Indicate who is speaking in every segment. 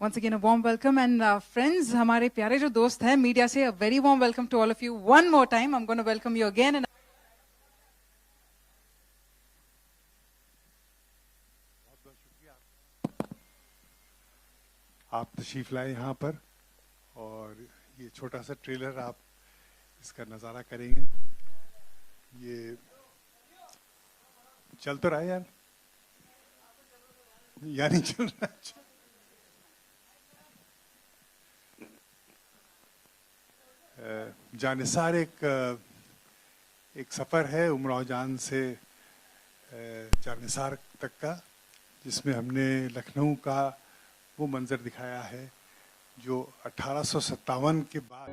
Speaker 1: Once again, a warm welcome and friends, हमारे प्यारे जो दोस्त हैं मीडिया से, a very warm welcome to all of you. One more time, I'm going to welcome you again. And
Speaker 2: बहुत शुक्रिया आप तशरीफ लाए यहाँ पर और ये छोटा सा ट्रेलर आप इसका नज़ारा करेंगे। ये चल तो रहा है यार, नहीं चल रहा है। जानिसार एक सफ़र है उमराव जान से जानिसार तक का, जिसमें हमने लखनऊ का वो मंज़र दिखाया है जो 1857 के बाद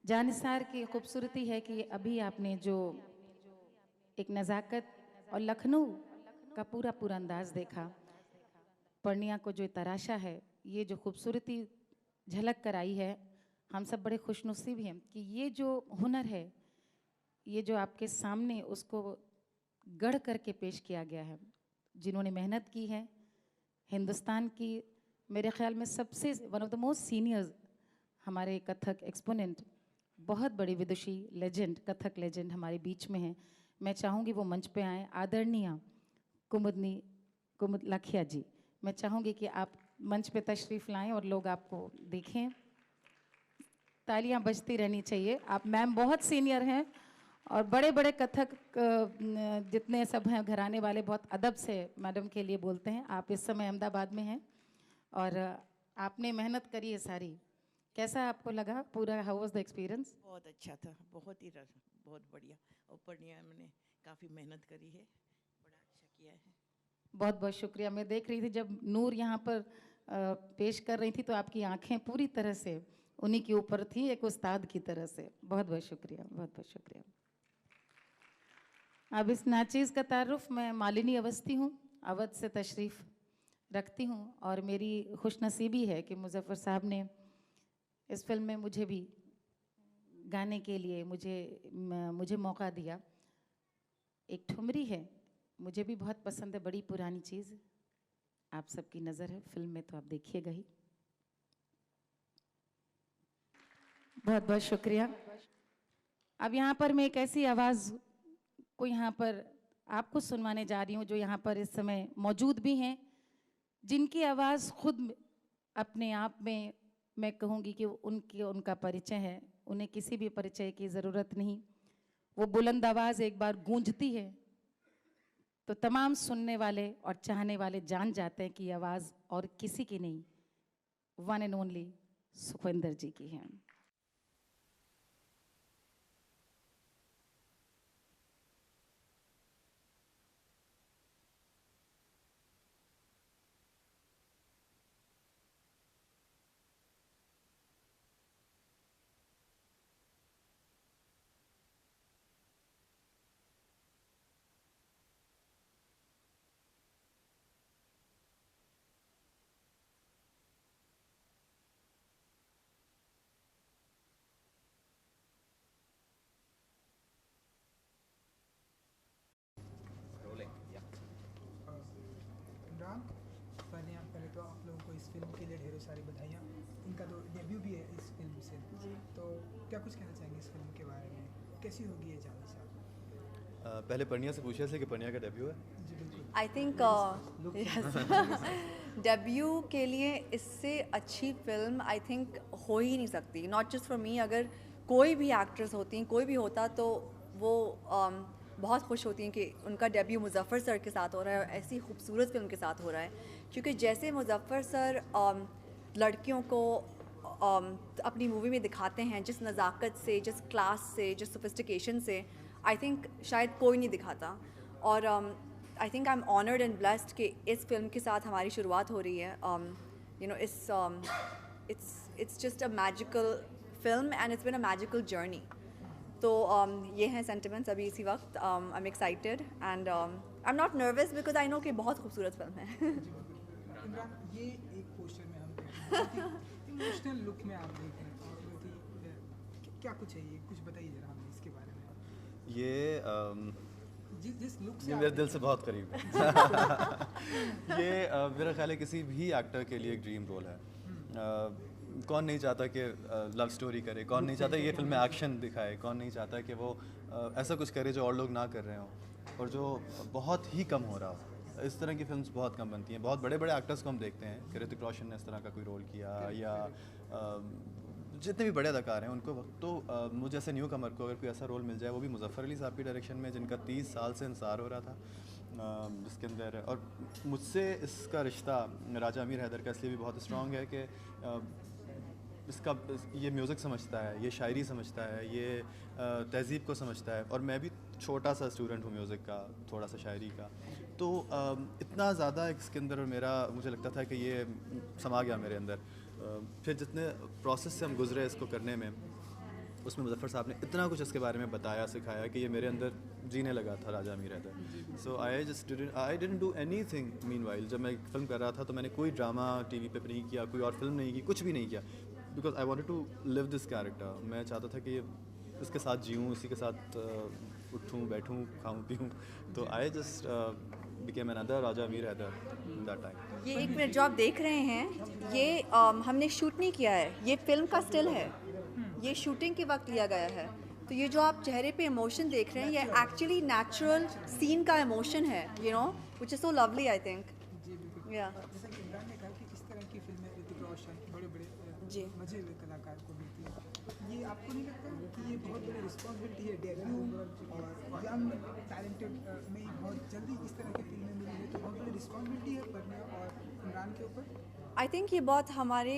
Speaker 3: जानिसार की खूबसूरती है कि अभी आपने जो एक नज़ाकत और लखनऊ का पूरा पूरा अंदाज देखा, पर्णिया को जो तराशा है, ये जो खूबसूरती झलक कर आई है, हम सब बड़े खुशनसीब हैं कि ये जो हुनर है, ये जो आपके सामने उसको गढ़ करके पेश किया गया है, जिन्होंने मेहनत की है, हिंदुस्तान की मेरे ख्याल में सबसे one of the most seniors हमारे कथक एक्सपोनेंट, बहुत बड़ी विदुषी लेजेंड, कथक लेजेंड हमारे बीच में हैं। मैं चाहूँगी वो मंच पे आएँ। आदरणीय कुमुद लाखिया जी, मैं चाहूँगी कि आप मंच पे तशरीफ़ लाएं और लोग आपको देखें। तालियां बजती रहनी चाहिए। आप मैम बहुत सीनियर हैं और बड़े बड़े कथक जितने सब हैं घराने वाले बहुत अदब से मैडम के लिए बोलते हैं। आप इस समय अहमदाबाद में हैं और आपने मेहनत करी है सारी। कैसा आपको लगा पूरा? How was the experience?
Speaker 4: बहुत अच्छा था, बहुत बढ़िया। और पर्णिया मैंने काफ़ी मेहनत करी है, बड़ा अच्छा किया है।
Speaker 3: बहुत बहुत शुक्रिया। मैं देख रही थी जब नूर यहाँ पर पेश कर रही थी तो आपकी आंखें पूरी तरह से उन्हीं के ऊपर थी, एक उस्ताद की तरह से। बहुत बहुत शुक्रिया, बहुत बहुत शुक्रिया। अब इस नाचीज़ का तारुफ, मैं मालिनी अवस्थी हूँ, अवध से तशरीफ़ रखती हूँ और मेरी खुशनसीबी है कि मुज़फ़्फ़र साहब ने इस फिल्म में मुझे भी गाने के लिए मुझे मौका दिया। एक ठुमरी है, मुझे भी बहुत पसंद है, बड़ी पुरानी चीज़। आप सबकी नज़र है फिल्म में तो आप देखिएगा ही। बहुत बहुत शुक्रिया। अब यहाँ पर मैं एक ऐसी आवाज़ को यहाँ पर आपको सुनवाने जा रही हूँ जो यहाँ पर इस समय मौजूद भी हैं, जिनकी आवाज़ खुद अपने आप में मैं कहूँगी कि उनका परिचय है। उन्हें किसी भी परिचय की ज़रूरत नहीं। वो बुलंद आवाज़ एक बार गूंजती है तो तमाम सुनने वाले और चाहने वाले जान जाते हैं कि आवाज़ और किसी की नहीं, वन एंड ओनली सुखविंदर जी की है।
Speaker 5: इमरान, पहले तो आप लोगों को इस फिल्म के लिए ढेरों सारी बधाइयाँ। इनका तो डेब्यू भी है इस फिल्म से जी, तो क्या कुछ कहना चाहेंगे इस फिल्म के बारे में? कैसी होगी ये जानी साहब?
Speaker 6: पहले पर्णिया से पूछा से कि पर्णिया का डेब्यू है।
Speaker 5: जी बिल्कुल।
Speaker 7: आई थिंक डेब्यू के लिए इससे अच्छी फिल्म आई थिंक हो ही नहीं सकती। नॉट जस्ट फॉर मी, अगर कोई भी एक्ट्रेस होती हैं, कोई भी होता तो वो बहुत खुश होती हैं कि उनका डेब्यू मुज़फ़्फ़र सर के साथ हो रहा है और ऐसी खूबसूरत फिल्म के साथ हो रहा है। क्योंकि जैसे मुज़फ़्फ़र सर लड़कियों को अपनी मूवी में दिखाते हैं, जिस नज़ाकत से, जिस क्लास से, जिस सोफिस्टिकेशन से, आई थिंक शायद कोई नहीं दिखाता। और I think I am honoured and blessed कि इस फिल्म के साथ हमारी शुरुआत हो रही है। You know it's just a magical film and it's been a magical journey. तो ये हैं सेंटिमेंट्स अभी इसी वक्त। I am excited and I am not nervous because I know कि बहुत खूबसूरत फिल्म है।
Speaker 5: इमरान, ये एक पोस्टर में हम देख रहे हैं, इमोशनल लुक में आप देख रहे हैं, क्या कुछ है ये? कुछ बताइए जरा हमें इसके बारे में।
Speaker 6: ये
Speaker 5: जिस लुक से
Speaker 6: ये मेरे दिल से बहुत करीब है। ये मेरा ख्याल है किसी भी एक्टर के लिए एक ड्रीम रोल है। कौन नहीं चाहता कि लव स्टोरी करे, कौन नहीं चाहता ये फिल्म में एक्शन दिखाए, कौन नहीं चाहता कि वो ऐसा कुछ करे जो और लोग ना कर रहे हों और जो बहुत ही कम हो रहा हो। इस तरह की फिल्म्स बहुत कम बनती हैं। बहुत बड़े बड़े एक्टर्स को हम देखते हैं कि ऋतिक रोशन ने इस तरह का कोई रोल किया या जितने भी बड़े अदाकार हैं उनको, तो मुझे ऐसे न्यू कमर को अगर कोई ऐसा रोल मिल जाए, वो भी मुज़फ़्फ़र अली साहब की डायरेक्शन में, जिनका 30 साल से इंतज़ार हो रहा था, जिसके अंदर और मुझसे इसका रिश्ता राजा अमीर हैदर का इसलिए भी बहुत स्ट्रॉन्ग है कि इसका ये म्यूज़िक समझता है, ये शायरी समझता है, ये तहज़ीब को समझता है और मैं भी छोटा सा स्टूडेंट हूँ म्यूज़िक का, थोड़ा सा शायरी का। तो इतना ज़्यादा इसके अंदर और मेरा मुझे लगता था कि ये समा गया मेरे अंदर। फिर जितने प्रोसेस से हम गुज़रे इसको करने में, उसमें मुजफ्फर साहब ने इतना कुछ इसके बारे में बताया सिखाया कि ये मेरे अंदर जीने लगा था Raja Amir Haidar. So I didn't do anything meanwhile. जब मैं फिल्म कर रहा था तो मैंने कोई ड्रामा टीवी पे नहीं किया, कोई और फिल्म नहीं की, कुछ भी नहीं किया, because I wanted to live this character. मैं चाहता था कि इसके साथ जीऊँ, इसी के साथ उठूँ बैठूँ खाऊँ पीऊँ। तो I just became another Raja Amir Haider that time.
Speaker 7: ये 1 मिनट जो आप देख रहे हैं ये हमने शूट नहीं किया है, ये फिल्म का स्टिल है, ये शूटिंग के वक्त लिया गया है। तो ये जो आप चेहरे पे इमोशन देख रहे हैं ये एक्चुअली नेचुरल सीन का इमोशन है, you know, which is so lovely I think.
Speaker 5: जी बिल्कुल।
Speaker 7: या
Speaker 5: जैसा कि इमरान ने कहा कि इस तरह की फिल्में ऋतिक रोशन बड़े
Speaker 7: जी।
Speaker 5: मजे हुए कलाकार को मिलती है। ये आपको नहीं लगता कि ये बहुत बड़ी रिस्पॉन्सिबिलिटी है, डेब्यू और यंग टैलेंटेड में ही बहुत जल्दी इस तरह की फिल्में मिली है, तो बहुत बड़ी रिस्पॉन्सिबिलिटी है परनिया और इमरान के ऊपर?
Speaker 7: आई थिंक ये बहुत हमारे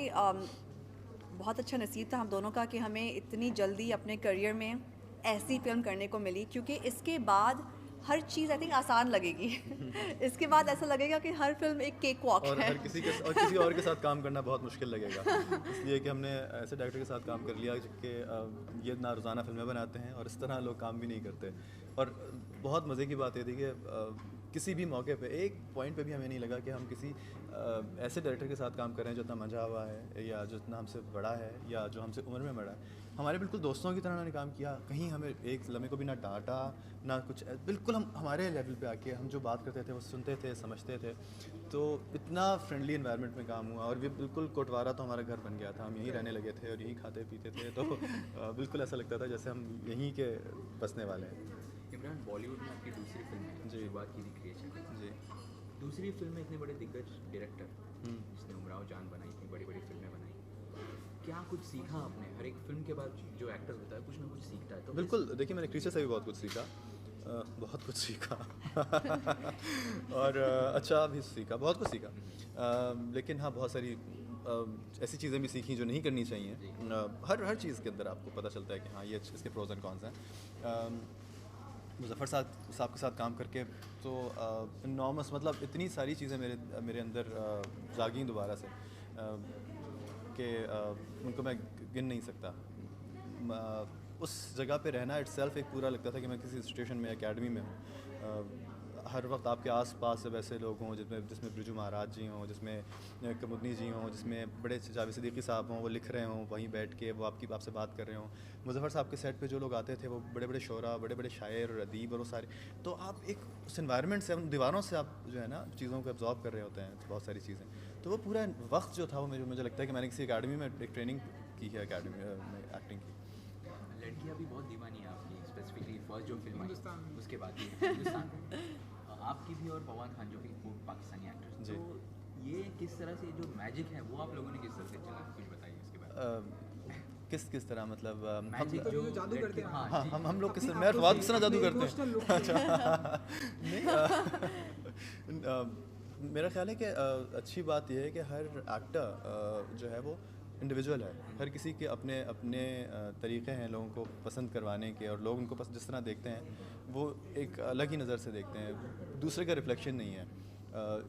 Speaker 7: बहुत अच्छा नसीब था हम दोनों का कि हमें इतनी जल्दी अपने करियर में ऐसी फिल्म करने को मिली, क्योंकि इसके बाद हर चीज़ आई थिंक आसान लगेगी। इसके बाद ऐसा लगेगा कि हर फिल्म एक केक वॉक
Speaker 6: और
Speaker 7: है।
Speaker 6: हर किसी और के साथ काम करना बहुत मुश्किल लगेगा, इसलिए कि हमने ऐसे डायरेक्टर के साथ काम कर लिया कि ये ना रोज़ाना फिल्में बनाते हैं और इस तरह लोग काम भी नहीं करते। और बहुत मज़े की बात ये थी कि किसी भी मौके पे एक पॉइंट पे भी हमें नहीं लगा कि हम किसी ऐसे डायरेक्टर के साथ काम कर रहे हैं जो इतना मंझा हुआ है या जो इतना हमसे बड़ा है या जो हमसे उम्र में बड़ा है। हमारे बिल्कुल दोस्तों की तरह उन्होंने काम किया, कहीं हमें एक लम्हे को भी ना डांटा ना कुछ, बिल्कुल हम हमारे लेवल पे आके हम जो बात करते थे वो सुनते थे, समझते थे। तो इतना फ्रेंडली इन्वायरमेंट में काम हुआ और ये बिल्कुल कोटवारा तो हमारा घर बन गया था, हम यहीं रहने लगे थे और यहीं खाते पीते थे। तो बिल्कुल ऐसा लगता था जैसे हम यहीं के बसने वाले हैं।
Speaker 8: इमरान, बॉलीवुड में आपकी दूसरी फिल्म है,
Speaker 6: जी।
Speaker 8: शुरुआत की थी क्रिएशन
Speaker 6: जी।
Speaker 8: दूसरी फिल्म में इतने बड़े दिग्गज डायरेक्टर जिसने उमराव जान बनाई थी, बड़ी बड़ी फिल्में बनाई, क्या कुछ सीखा आपने? हर एक फिल्म के बाद जो एक्टर होता है कुछ ना कुछ सीखता है, तो
Speaker 6: बिल्कुल, देखिए मैंने क्रीचर से भी बहुत कुछ सीखा, बहुत कुछ सीखा और अच्छा भी सीखा, बहुत कुछ सीखा, लेकिन हाँ बहुत सारी ऐसी चीज़ें भी सीखी जो नहीं करनी चाहिए। हर चीज़ के अंदर आपको पता चलता है कि हाँ ये इसके प्रोज एंड कॉन्स हैं। मुजफ्फर साहब के साथ काम करके तो इनॉर्मस, मतलब इतनी सारी चीज़ें मेरे अंदर जागी दोबारा से कि उनको मैं गिन नहीं सकता। उस जगह पे रहना इट्सेल्फ एक पूरा लगता था कि मैं किसी सिचुएशन में एकेडमी में हूँ। हर वक्त आपके आसपास सब ऐसे लोग हों जिसमें बिरजू महाराज जी हों, जिसमें कमुदनी जी हों, जिसमें बड़े जावेद सिद्दीकी साहब हों, वो लिख रहे हों वहीं बैठ के, वो आपसे बात कर रहे हों। मुजफ्फर साहब के सेट पे जो लोग आते थे वो बड़े बड़े शोरा, बड़े बड़े शायर और अदीब और वो सारे, तो आप एक उस इन्वायरमेंट से, उन दीवारों से आप जो है ना चीज़ों को एब्जॉर्ब कर रहे होते हैं, बहुत सारी चीज़ें। तो वो पूरा वक्त जो था वो मुझे लगता है कि मैंने किसी अकेडमी में एक ट्रेनिंग की है, अकेडमी में एक्टिंग की।
Speaker 8: लड़कियां भी बहुत दीवानी है आपकी, स्पेसिफिकली फर्स्ट जो फिल्म
Speaker 5: हिंदुस्तान
Speaker 8: आई
Speaker 5: में।
Speaker 8: उसके बाद ही हिंदुस्तान में। आपकी भी और पवन खान जो कि वो पाकिस्तानी एक्टर,
Speaker 6: जी।
Speaker 8: तो ये किस तरह से जो मैजिक है वो आप लोगों ने किस तरह से चला, कुछ बताइए उसके बारे में।
Speaker 6: किस तरह मतलब
Speaker 8: मैजिक
Speaker 5: तो जो जादू करते हैं।
Speaker 6: हाँ हम लोग किस
Speaker 5: अपनी
Speaker 6: मैं
Speaker 5: आंखों
Speaker 6: किस
Speaker 5: से
Speaker 6: तरह जादू
Speaker 5: अपने
Speaker 6: करते हैं?
Speaker 5: emotional look पे।
Speaker 6: नहीं, मेरा ख्याल है कि अच्छी बात यह है कि हर एक्टर जो है वो इंडिविजुअल है, हर किसी के अपने अपने तरीक़े हैं लोगों को पसंद करवाने के, और लोग उनको जिस तरह देखते हैं वो एक अलग ही नज़र से देखते हैं, दूसरे का रिफ्लेक्शन नहीं है।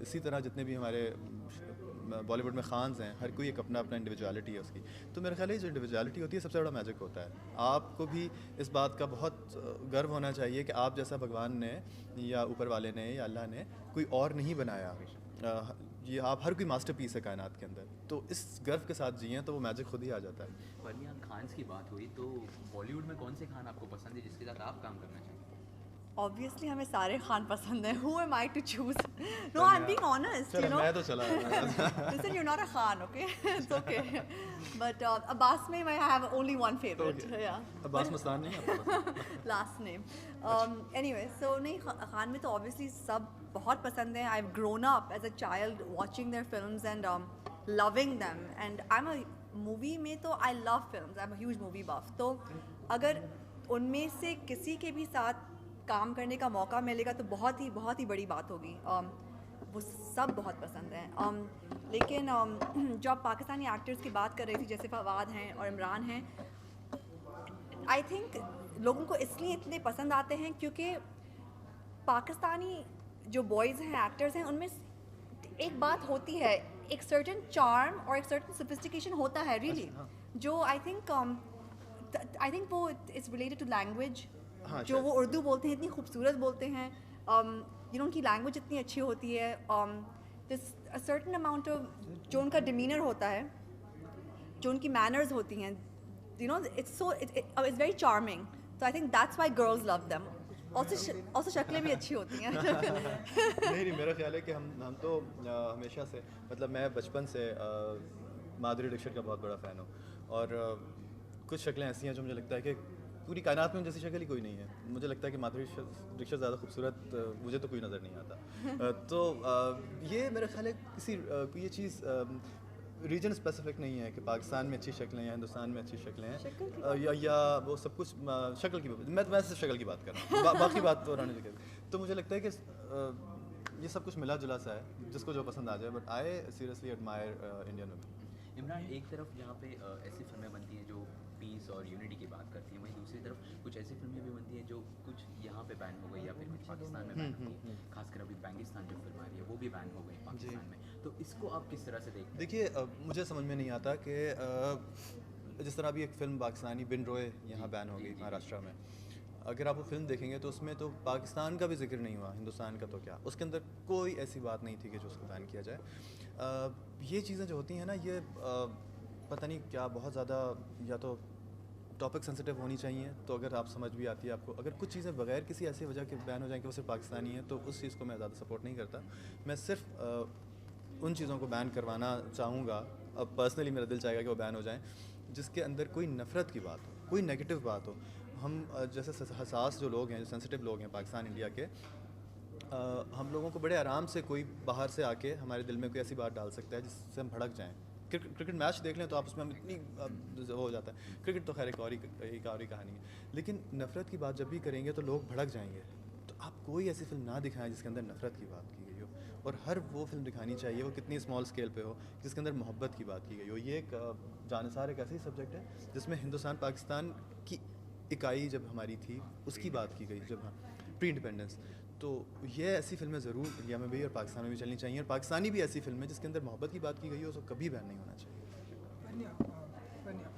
Speaker 6: इसी तरह जितने भी हमारे बॉलीवुड में खान्स हैं, हर कोई एक अपना इंडिविजुअलिटी है उसकी। तो मेरा ख्याल है जो इंडिविजुअलिटी होती है सबसे बड़ा मैजिक होता है। आपको भी इस बात का बहुत गर्व होना चाहिए कि आप जैसा भगवान ने या ऊपर वाले ने या अल्लाह ने कोई और नहीं बनाया। ये आप हर कोई मास्टरपीस है कायनात के अंदर, तो इस गर्व के साथ जिए तो वो मैजिक खुद ही आ जाता है।
Speaker 8: परनिया, खान्स की बात हुई तो बॉलीवुड में कौन से खान आपको पसंद है जिसके साथ आप काम करना चाहिए?
Speaker 7: ऑब्वियसली हमें सारे खान पसंद हैं। Who am I to choose? No, I'm being honest, you know.
Speaker 6: मैं तो चला
Speaker 7: Listen, you're not a Khan, okay? It's okay. But Abbas mein I have only one favorite.
Speaker 6: Okay.
Speaker 7: Yeah.
Speaker 6: Abbas Mastan नहीं है आपके पास?
Speaker 7: Last name. Anyway, so नहीं, खान में तो obviously सब बहुत पसंद हैं. I've grown up as a child watching their films and loving them. And I'm a movie में तो I love films. I'm a huge movie buff. तो अगर उनमें से किसी के भी साथ काम करने का मौका मिलेगा तो बहुत ही बड़ी बात होगी। वो सब बहुत पसंद हैं। लेकिन जो आप पाकिस्तानी एक्टर्स की बात कर रही थी, जैसे फवाद हैं और इमरान हैं, आई थिंक लोगों को इसलिए इतने पसंद आते हैं क्योंकि पाकिस्तानी जो बॉयज़ हैं, एक्टर्स हैं, उनमें एक बात होती है, एक सर्टन चार्म और एक सर्टन सोफिस्टिकेशन होता है रियली, जो आई थिंक आई थिंक वो इट्स रिलेटेड टू लैंग्वेज,
Speaker 6: हाँ,
Speaker 7: जो वो उर्दू बोलते हैं इतनी खूबसूरत बोलते हैं, यू नो उनकी लैंग्वेज इतनी अच्छी होती है, this a certain amount of जो उनका डिमीनर होता है, जो उनकी मैनर्स होती हैं, you know it's very charming, तो I think that's why girls love them. Also शक्लें भी अच्छी होती हैं।
Speaker 6: नहीं, मेरा ख्याल है कि हम तो हमेशा से, मतलब मैं बचपन से माधुरी दीक्षित का बहुत बड़ा फ़ैन हूँ, और कुछ शक्लें ऐसी हैं जो मुझे लगता है कि पूरी कायनात में जैसी शक्ल ही कोई नहीं है। मुझे लगता है कि माधुरी दीक्षित ज़्यादा खूबसूरत मुझे तो कोई नज़र नहीं आता। तो ये मेरा ख्याल है किसी ये चीज़ रीजन स्पेसिफिक नहीं है कि पाकिस्तान में अच्छी शक्लें हैं, हिंदुस्तान में अच्छी शक्लें हैं, या वो सब कुछ शक्ल की, मैं सिर्फ शक्ल की बात कर रहा हूँ, बाकी बात तो रहने लगे। तो मुझे लगता है कि ये सब कुछ मिला जुला सा है, जिसको जो पसंद आ जाए, but I seriously admire Indian women.
Speaker 8: Imran, एक तरफ जहाँ पे ऐसी फिल्में बनती हैं जो पीस और यूनिटी की बात करती हैं, वहीं दूसरी तरफ कुछ ऐसी फिल्में भी बनती हैं जो कुछ यहाँ पे बैन हो गई या फिर कुछ पाकिस्तान में बैन हो गई। खासकर अभी बैंगिस्तान जो फिल्म आ रही है वो भी बैन हो गई पाकिस्तान में, तो इसको आप किस तरह से देखते हैं?
Speaker 6: देखिए, मुझे समझ में नहीं आता कि जिस तरह अभी एक फ़िल्म पाकिस्तानी बिन रोए यहाँ बैन हो गई महाराष्ट्र में, अगर आप वो फिल्म देखेंगे तो उसमें तो पाकिस्तान का भी जिक्र नहीं हुआ, हिंदुस्तान का तो क्या, उसके अंदर कोई ऐसी बात नहीं थी कि जो उसको बैन किया जाए। ये चीज़ें जो होती हैं ना, ये पता नहीं क्या बहुत ज़्यादा, या तो टॉपिक सेंसिटिव होनी चाहिए, तो अगर आप समझ भी आती है आपको, अगर कुछ चीज़ें बगैर किसी ऐसी वजह के बैन हो जाएँ कि वो सिर्फ पाकिस्तानी है, तो उस चीज़ को मैं ज़्यादा सपोर्ट नहीं करता। मैं सिर्फ उन चीज़ों को बैन करवाना चाहूँगा, अब पर्सनली मेरा दिल चाहेगा कि वो बैन हो जाएँ जिसके अंदर कोई नफ़रत की बात हो, कोई नेगेटिव बात हो। हम जैसे हसास जो लोग हैं, जो सेंसिटिव लोग हैं पाकिस्तान इंडिया के, हम लोगों को बड़े आराम से कोई बाहर से आके हमारे दिल में कोई ऐसी बात डाल सकता है जिससे हम भड़क जाएं। क्रिकेट मैच देख लें तो आप उसमें हम इतनी हो जाता है, क्रिकेट तो खैर एक और ही कहानी है, लेकिन नफ़रत की बात जब भी करेंगे तो लोग भड़क जाएंगे। तो आप कोई ऐसी फिल्म ना दिखाएं जिसके अंदर नफ़रत की बात की गई हो, और हर वो फिल्म दिखानी चाहिए वो कितनी स्मॉल स्केल पे हो जिसके अंदर मोहब्बत की बात की गई हो। ये एक जानिसार एक ऐसा ही सब्जेक्ट है जिसमें हिंदुस्तान पाकिस्तान की इकाई जब हमारी थी उसकी बात की गई, जब प्री इंडिपेंडेंस, तो ये ऐसी फिल्में ज़रूर इंडिया में भी और पाकिस्तान में भी चलनी चाहिए, और पाकिस्तानी भी ऐसी फिल्में जिसके अंदर मोहब्बत की बात की गई हो उसको कभी बैन नहीं होना चाहिए।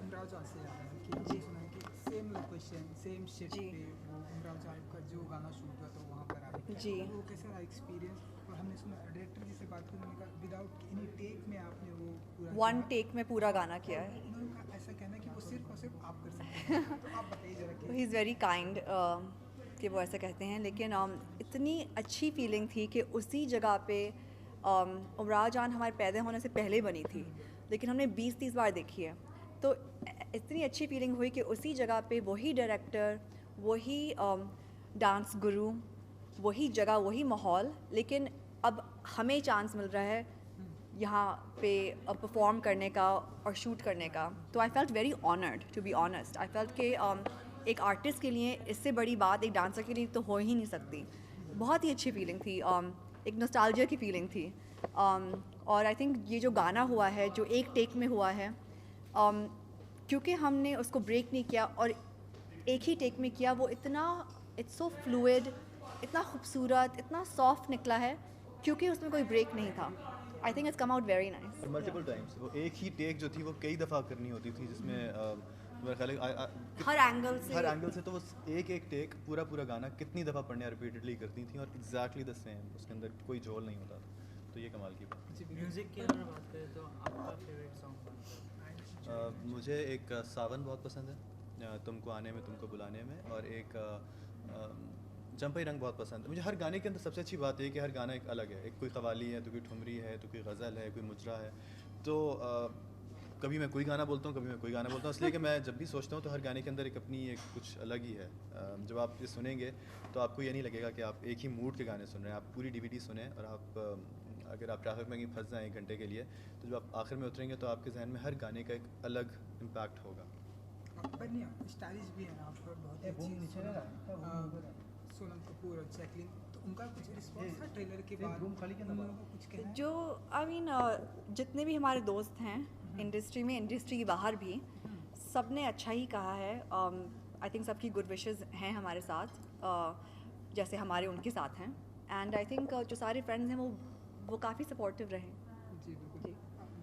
Speaker 5: उमराव जान से याद है कि हमने सुना है कि सेम लोकेशन सेम सेट पे वो उमराव जान का जो गाना शूट हुआ तो वहाँ पर आ गया
Speaker 7: जी।
Speaker 5: वो कैसा रहा एक्सपीरियंस? और हमने सुना डायरेक्टर जी से बात करने का विदाउट एनी टेक में आपने वो पूरा
Speaker 7: वन टेक में पूरा गाना किया है।
Speaker 5: उन्होंने ऐसा कहना है कि वो सिर्फ और सिर्फ आप कर सकते हैं, तो आप बताइए जरा
Speaker 7: ही इज़ वेरी काइंड कि वो ऐसा कहते हैं, लेकिन इतनी अच्छी फीलिंग थी कि उसी जगह पे उमराव जान हमारे पैदा होने से पहले बनी थी, लेकिन हमने 20-30 बार देखी है, तो इतनी अच्छी फीलिंग हुई कि उसी जगह पे वही डायरेक्टर, वही डांस गुरु, वही जगह, वही माहौल, लेकिन अब हमें चांस मिल रहा है यहाँ पे परफॉर्म करने का और शूट करने का। तो I felt very honoured, to be honest. I felt कि एक आर्टिस्ट के लिए इससे बड़ी बात एक डांसर के लिए तो हो ही नहीं सकती। बहुत ही अच्छी फीलिंग थी, एक नॉस्टैल्जिया की फीलिंग थी, और आई थिंक ये जो गाना हुआ है जो एक टेक में हुआ है, क्योंकि हमने उसको ब्रेक नहीं किया और एक ही टेक में किया, वो इतना इट्स सो फ्लूइड, इतना खूबसूरत, इतना सॉफ्ट निकला है क्योंकि उसमें कोई ब्रेक नहीं था। I think it's come out very nice.
Speaker 6: Multiple times वो एक ही टेक जो थी वो कई दफ़ा करनी होती थी, जिसमें मेरा ख्याल है
Speaker 7: हर एंगल से
Speaker 6: तो वो एक टेक पूरा गाना कितनी दफ़ा पढ़ने रिपीटेडली करती थी, और एग्जैक्टली द सेम, उसके अंदर कोई झोल नहीं होता था। तो ये कमाल की बात।
Speaker 9: म्यूज़िक की अगर बात करें तो आपका फेवरेट सॉन्ग कौन सा?
Speaker 6: मुझे एक सावन बहुत पसंद है, तुमको आने में तुमको बुलाने में, और एक चंपई रंग बहुत पसंद है मुझे। हर गाने के अंदर सबसे अच्छी बात है कि हर गाना एक अलग है, एक कोई कवाली है, तो कोई ठुमरी है, तो कोई गज़ल है, कोई मुजरा है। तो कभी मैं कोई गाना बोलता हूँ, कभी मैं कोई गाना बोलता हूँ, इसलिए कि मैं जब भी सोचता हूँ तो हर गाने के अंदर एक अपनी एक कुछ अलग ही है। जब आप ये सुनेंगे तो आपको ये नहीं लगेगा कि आप एक ही मूड के गाने सुन रहे हैं। आप पूरी DVD सुने, और आप अगर आप ट्रैफिक में कहीं फंस जाएँ 1 घंटे के लिए, तो जब आप आखिर में उतरेंगे तो आपके जहन में हर गाने का एक अलग इम्पैक्ट होगा।
Speaker 5: स्टाइलिश भी है ना आपका, बहुत ही अच्छी सोनम कपूर और जैकलिन, तो उनका कुछ रिस्पॉन्स था ट्रेलर के बाद? कुछ कहना
Speaker 7: जो आई मीन जितने भी हमारे दोस्त हैं इंडस्ट्री में, इंडस्ट्री के बाहर भी, सब ने अच्छा ही कहा है। आई थिंक सबकी गुड विशेस हैं हमारे साथ, जैसे हमारे उनके साथ हैं, एंड आई थिंक जो सारे फ्रेंड्स हैं वो काफ़ी सपोर्टिव रहे।
Speaker 5: जी बिल्कुल।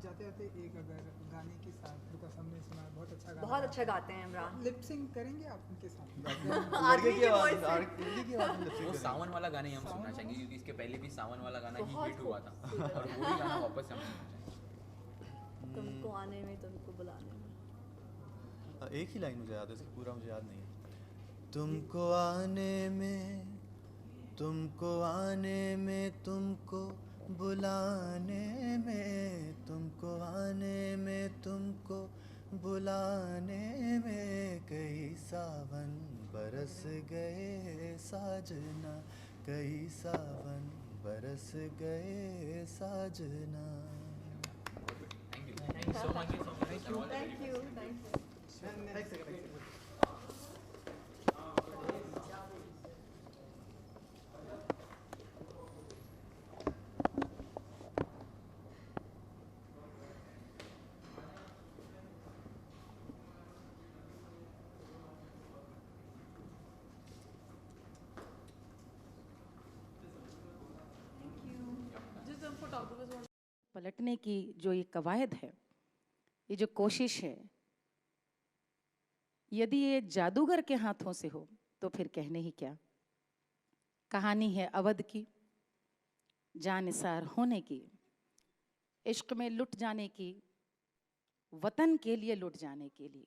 Speaker 5: जाते जाते एक अगर गाने के साथ, बिकॉज हमने सुना बहुत अच्छा गाना
Speaker 7: बहुत
Speaker 5: गाया।
Speaker 7: अच्छा गाते हैं इमरान।
Speaker 5: लिप सिंक करेंगे आप उनके साथ?
Speaker 6: लड़के की आवाज लड़के की आवाज में
Speaker 8: वो सावन वाला गाना ही हम सुनना चाहेंगे क्योंकि इसके पहले भी सावन वाला गाना ही हिट हुआ था और वो ही गाना वापस से हम सुनना चाहेंगे।
Speaker 7: तुमको आने में तुमको बुलाने में।
Speaker 6: एक ही लाइन मुझे याद है, इसकी पूरा मुझे याद नहीं है। तुमको आने में, तुमको आने में, तुमको बुलाने में, तुमको आने में, तुमको बुलाने में, कई सावन बरस गए साजना, कई सावन बरस गए साजना।
Speaker 8: Thank you so much.
Speaker 7: Thank you, thank you.
Speaker 3: पलटने की जो ये कवायद है, ये जो कोशिश है, यदि ये जादूगर के हाथों से हो तो फिर कहने ही क्या। कहानी है अवध की, जानिसार होने की, इश्क में लुट जाने की, वतन के लिए लुट जाने के लिए।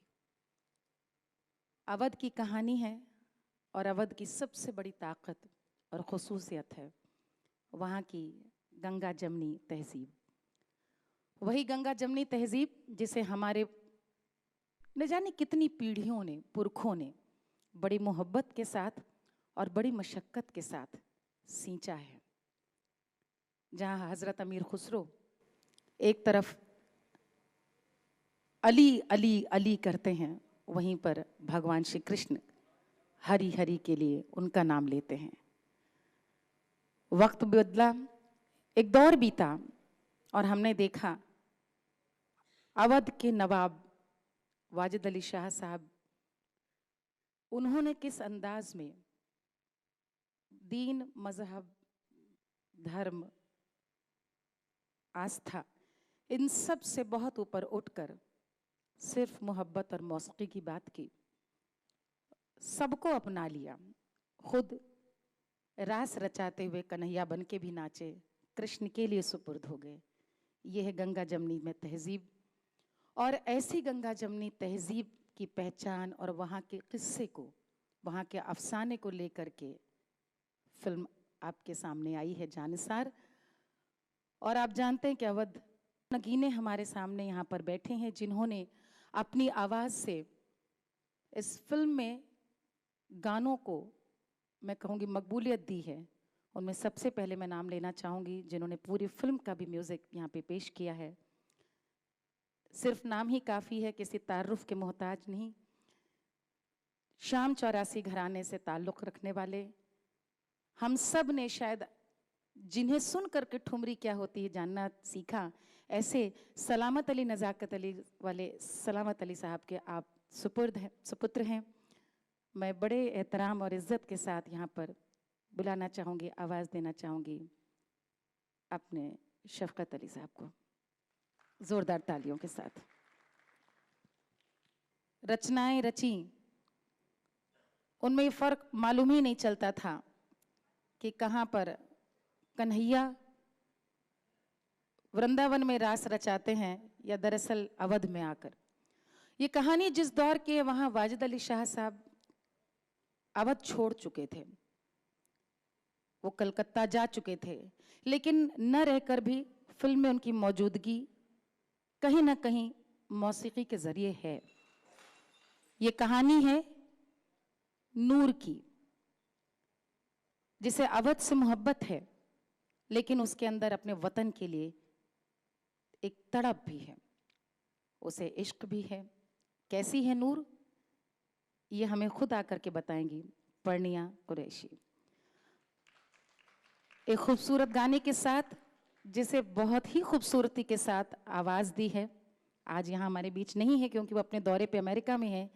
Speaker 3: अवध की कहानी है और अवध की सबसे बड़ी ताकत और खुसूसियत है वहाँ की गंगा जमनी तहजीब। वही गंगा जमनी तहजीब जिसे हमारे न जाने कितनी पीढ़ियों ने, पुरखों ने बड़ी मोहब्बत के साथ और बड़ी मशक्क़त के साथ सींचा है। जहाँ हज़रत अमीर खुसरो एक तरफ अली अली अली करते हैं, वहीं पर भगवान श्री कृष्ण हरि हरि के लिए उनका नाम लेते हैं। वक्त बदला, एक दौर बीता और हमने देखा अवध के नवाब वाजिद अली शाह साहब, उन्होंने किस अंदाज में दीन, मजहब, धर्म, आस्था, इन सब से बहुत ऊपर उठकर सिर्फ मोहब्बत और मौसीकी की बात की, सबको अपना लिया, खुद रास रचाते हुए कन्हैया बन के भी नाचे, कृष्ण के लिए सुपुर्द हो गए। यह है गंगा जमनी में तहजीब। और ऐसी गंगा जमनी तहजीब की पहचान और वहाँ के किस्से को, वहाँ के अफसाने को लेकर के फिल्म आपके सामने आई है जानिसार। और आप जानते हैं कि अवध नगीने हमारे सामने यहाँ पर बैठे हैं जिन्होंने अपनी आवाज़ से इस फिल्म में गानों को मैं कहूँगी मकबूलियत दी है। उनमें सबसे पहले मैं नाम लेना चाहूँगी जिन्होंने पूरी फिल्म का भी म्यूज़िक यहाँ पे पेश किया है। सिर्फ नाम ही काफ़ी है, किसी तारुफ के मोहताज नहीं। शाम 84 घराने से ताल्लुक़ रखने वाले, हम सब ने शायद जिन्हें सुन करके ठुमरी क्या होती है जानना सीखा, ऐसे सलामत अली, नज़ाकत अली वाले सलामत अली साहब के आप सुपुत्र हैं। मैं बड़े एहतराम और इज़्ज़त के साथ यहाँ पर बुलाना चाहूँगी, आवाज़ देना चाहूँगी अपने शफ़क़त अली साहब को, ज़ोरदार तालियों के साथ। रचनाएं रची, उनमें ये फ़र्क मालूम ही नहीं चलता था कि कहाँ पर कन्हैया वृंदावन में रास रचाते हैं या दरअसल अवध में आकर। ये कहानी जिस दौर की है, वहाँ वाजिद अली शाह साहब अवध छोड़ चुके थे, वो कलकत्ता जा चुके थे, लेकिन न रहकर भी फिल्म में उनकी मौजूदगी कहीं ना कहीं मौसीकी के ज़रिए है। ये कहानी है नूर की, जिसे अवध से मोहब्बत है, लेकिन उसके अंदर अपने वतन के लिए एक तड़प भी है, उसे इश्क भी है। कैसी है नूर, ये हमें खुद आकर के बताएंगी पर्णिया कुरैशी। एक खूबसूरत गाने के साथ, जिसे बहुत ही खूबसूरती के साथ आवाज़ दी है। आज यहाँ हमारे बीच नहीं है क्योंकि वो अपने दौरे पे अमेरिका में है,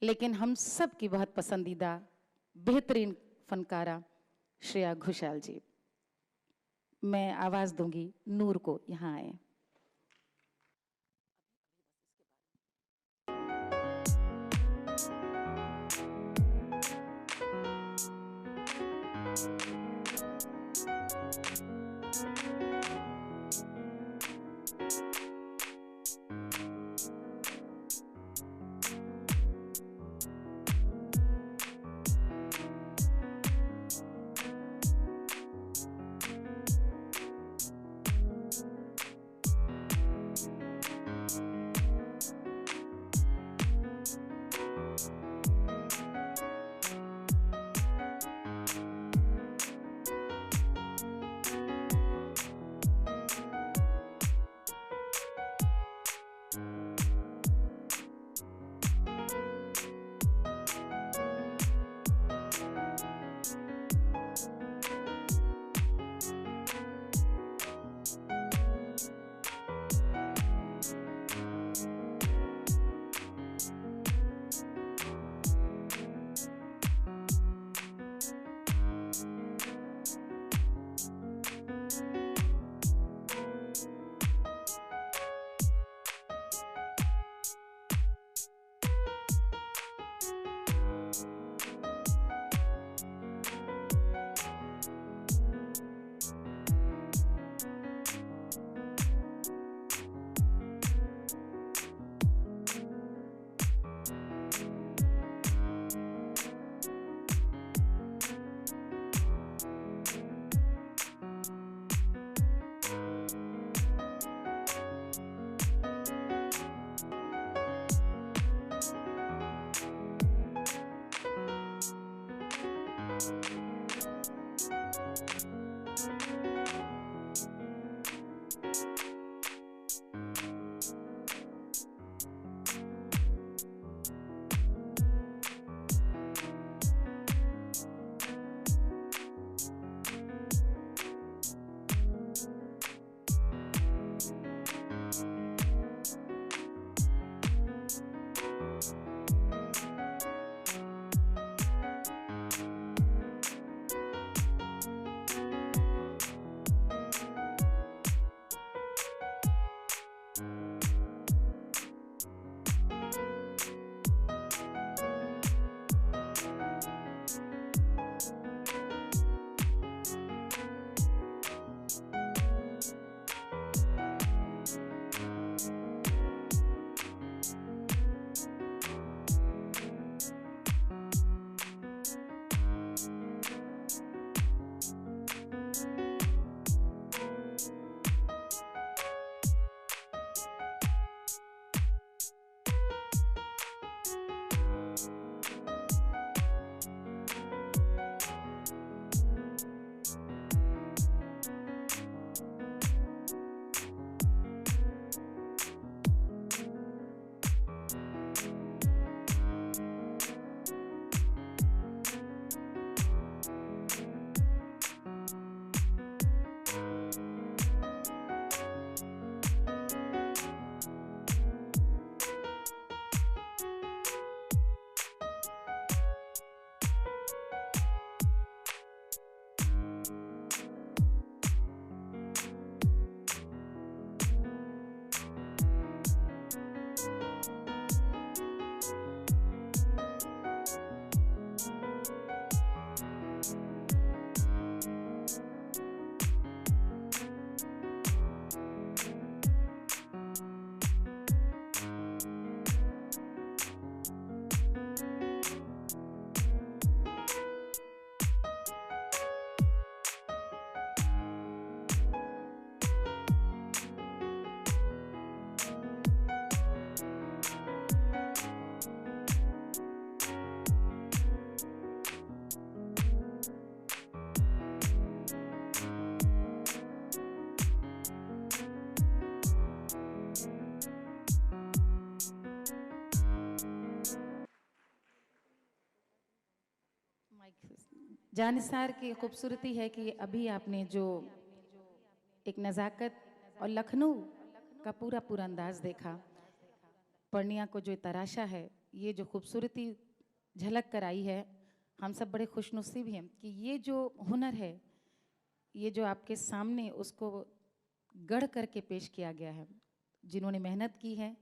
Speaker 3: लेकिन हम सब की बहुत पसंदीदा बेहतरीन फनकारा श्रेया घोषाल जी। मैं आवाज़ दूंगी नूर को, यहाँ आए। जानिसार की खूबसूरती है कि अभी आपने जो एक नज़ाकत और लखनऊ का पूरा पूरा अंदाज देखा, पूर्णिया को जो तराशा है, ये जो खूबसूरती झलक कर आई है, हम सब बड़े खुशनसीब हैं कि ये जो हुनर है, ये जो आपके सामने उसको गढ़ करके पेश किया गया है, जिन्होंने मेहनत की है,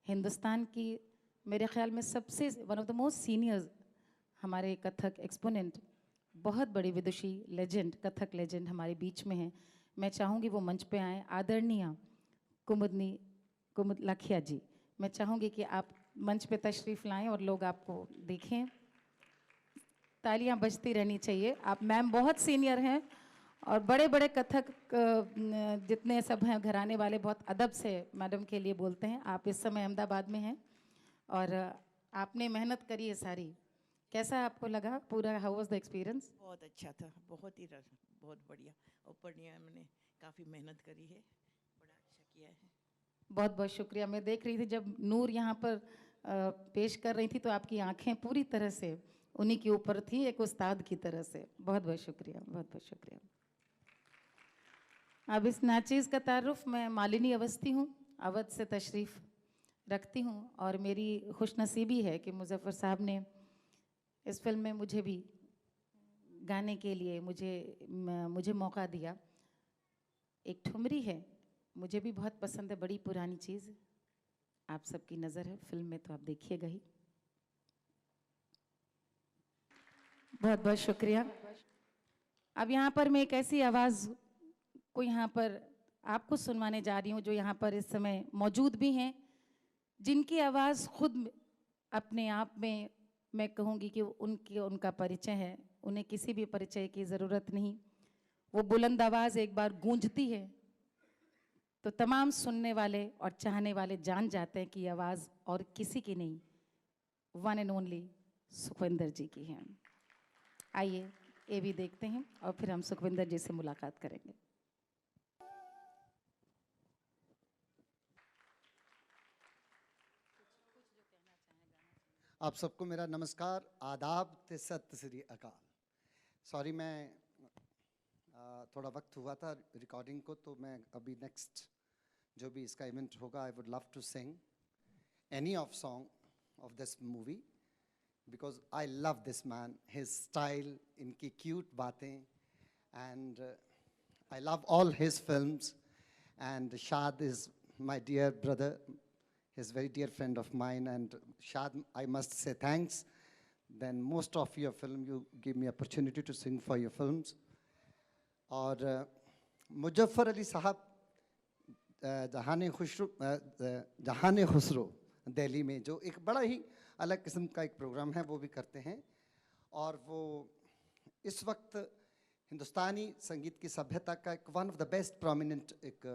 Speaker 3: हिंदुस्तान की मेरे ख्याल में सबसे one of the most seniors हमारे कथक एक्सपोनेंट, बहुत बड़ी विदुषी लेजेंड, कथक लेजेंड हमारे बीच में हैं। मैं चाहूँगी वो मंच पे आएँ। आदरणीय कुमुद लाखिया जी, मैं चाहूँगी कि आप मंच पे तशरीफ़ लाएं और लोग आपको देखें। तालियां बजती रहनी चाहिए। आप मैम बहुत सीनियर हैं और बड़े बड़े कथक जितने सब हैं घराने वाले बहुत अदब से मैडम के लिए बोलते हैं। आप इस समय अहमदाबाद में हैं और आपने मेहनत करी है सारी। कैसा आपको लगा पूरा? How was the experience?
Speaker 4: बहुत अच्छा था, बहुत बढ़िया। और पूर्णिया मैंने काफ़ी मेहनत करी है, बड़ा अच्छा किया है।
Speaker 3: बहुत बहुत शुक्रिया। मैं देख रही थी जब नूर यहाँ पर पेश कर रही थी तो आपकी आंखें पूरी तरह से उन्हीं के ऊपर थी, एक उस्ताद की तरह से। बहुत बहुत शुक्रिया, बहुत बहुत शुक्रिया। अब इस नाचीज़ का तारुफ, मैं मालिनी अवस्थी हूँ, अवध से तशरीफ़ रखती हूँ और मेरी खुशनसीबी है कि मुज़फ़्फ़र साहब ने इस फिल्म में मुझे भी गाने के लिए मुझे मौका दिया। एक ठुमरी है, मुझे भी बहुत पसंद है, बड़ी पुरानी चीज़। आप सबकी नज़र है फिल्म में तो आप देखिएगा ही। बहुत बहुत शुक्रिया। अब यहाँ पर मैं एक ऐसी आवाज़ को यहाँ पर आपको सुनवाने जा रही हूँ जो यहाँ पर इस समय मौजूद भी हैं, जिनकी आवाज़ खुद अपने आप में मैं कहूँगी कि उनका परिचय है। उन्हें किसी भी परिचय की ज़रूरत नहीं। वो बुलंद आवाज़ एक बार गूंजती है तो तमाम सुनने वाले और चाहने वाले जान जाते हैं कि आवाज़ और किसी की नहीं, वन एंड ओनली सुखविंदर जी की है। आइए ये भी देखते हैं और फिर हम सुखविंदर जी से मुलाकात करेंगे।
Speaker 10: आप सबको मेरा नमस्कार, आदाब ते सत श्री अकाल। सॉरी, मैं थोड़ा वक्त हुआ था रिकॉर्डिंग को, तो मैं अभी नेक्स्ट जो भी इसका इवेंट होगा, I would love to sing any of song of this movie because I love this man, his style, इनकी क्यूट बातें, and I love all his films. And Shad is my dear brother, he's a very dear friend of mine, and Shad, I must say thanks. Then most of your film, you give me opportunity to sing for your films. और मुजफ्फर अली साहब जहान खुसरो दिल्ली में जो एक बड़ा ही अलग किस्म का एक प्रोग्राम है वो भी करते हैं, और वो इस वक्त हिंदुस्तानी संगीत की सभ्यता का एक one of the best prominent एक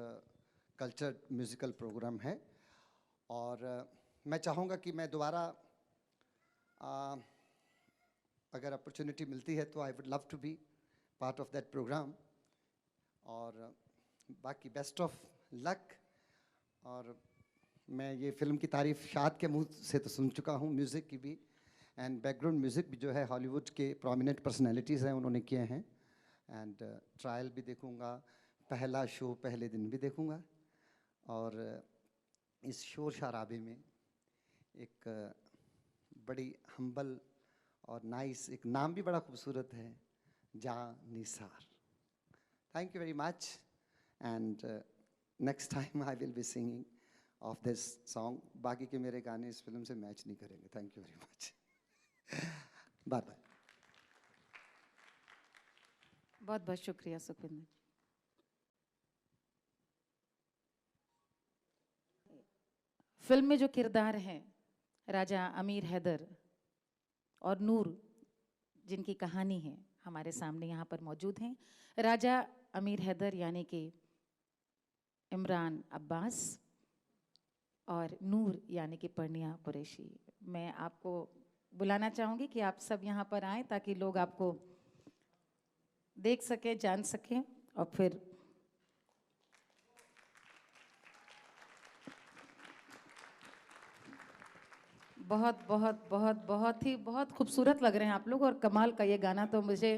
Speaker 10: कल्चर म्यूज़िकल प्रोग्राम है। और मैं चाहूँगा कि मैं दोबारा अगर अपॉर्चुनिटी मिलती है तो I would love to be part of that programme. और बाकी बेस्ट ऑफ लक। और मैं ये फिल्म की तारीफ़ शाद के मुंह से तो सुन चुका हूँ, म्यूज़िक की भी, एंड बैकग्राउंड म्यूज़िक भी जो है हॉलीवुड के प्रोमिनेंट पर्सनैलिटीज़ हैं उन्होंने किए हैं। एंड ट्रायल भी देखूँगा, पहला शो पहले दिन भी देखूँगा। और इस शोर शराबे में एक बड़ी हम्बल और नाइस, एक नाम भी बड़ा खूबसूरत है, Jaanisaar. Thank you very much, and next time I will be singing of this song. बाकी के मेरे गाने इस फिल्म से मैच नहीं करेंगे। Thank you very much. Bye bye.
Speaker 3: बहुत बहुत शुक्रिया सुखविंदर। फिल्म में जो किरदार हैं राजा अमीर हैदर और नूर, जिनकी कहानी है हमारे सामने यहाँ पर मौजूद हैं। राजा अमीर हैदर यानी कि इमरान अब्बास और नूर यानी कि पूर्णिया कुरैशी। मैं आपको बुलाना चाहूँगी कि आप सब यहाँ पर आएँ ताकि लोग आपको देख सकें, जान सकें और फिर बहुत बहुत बहुत बहुत खूबसूरत लग रहे हैं आप लोग, और कमाल का ये गाना तो मुझे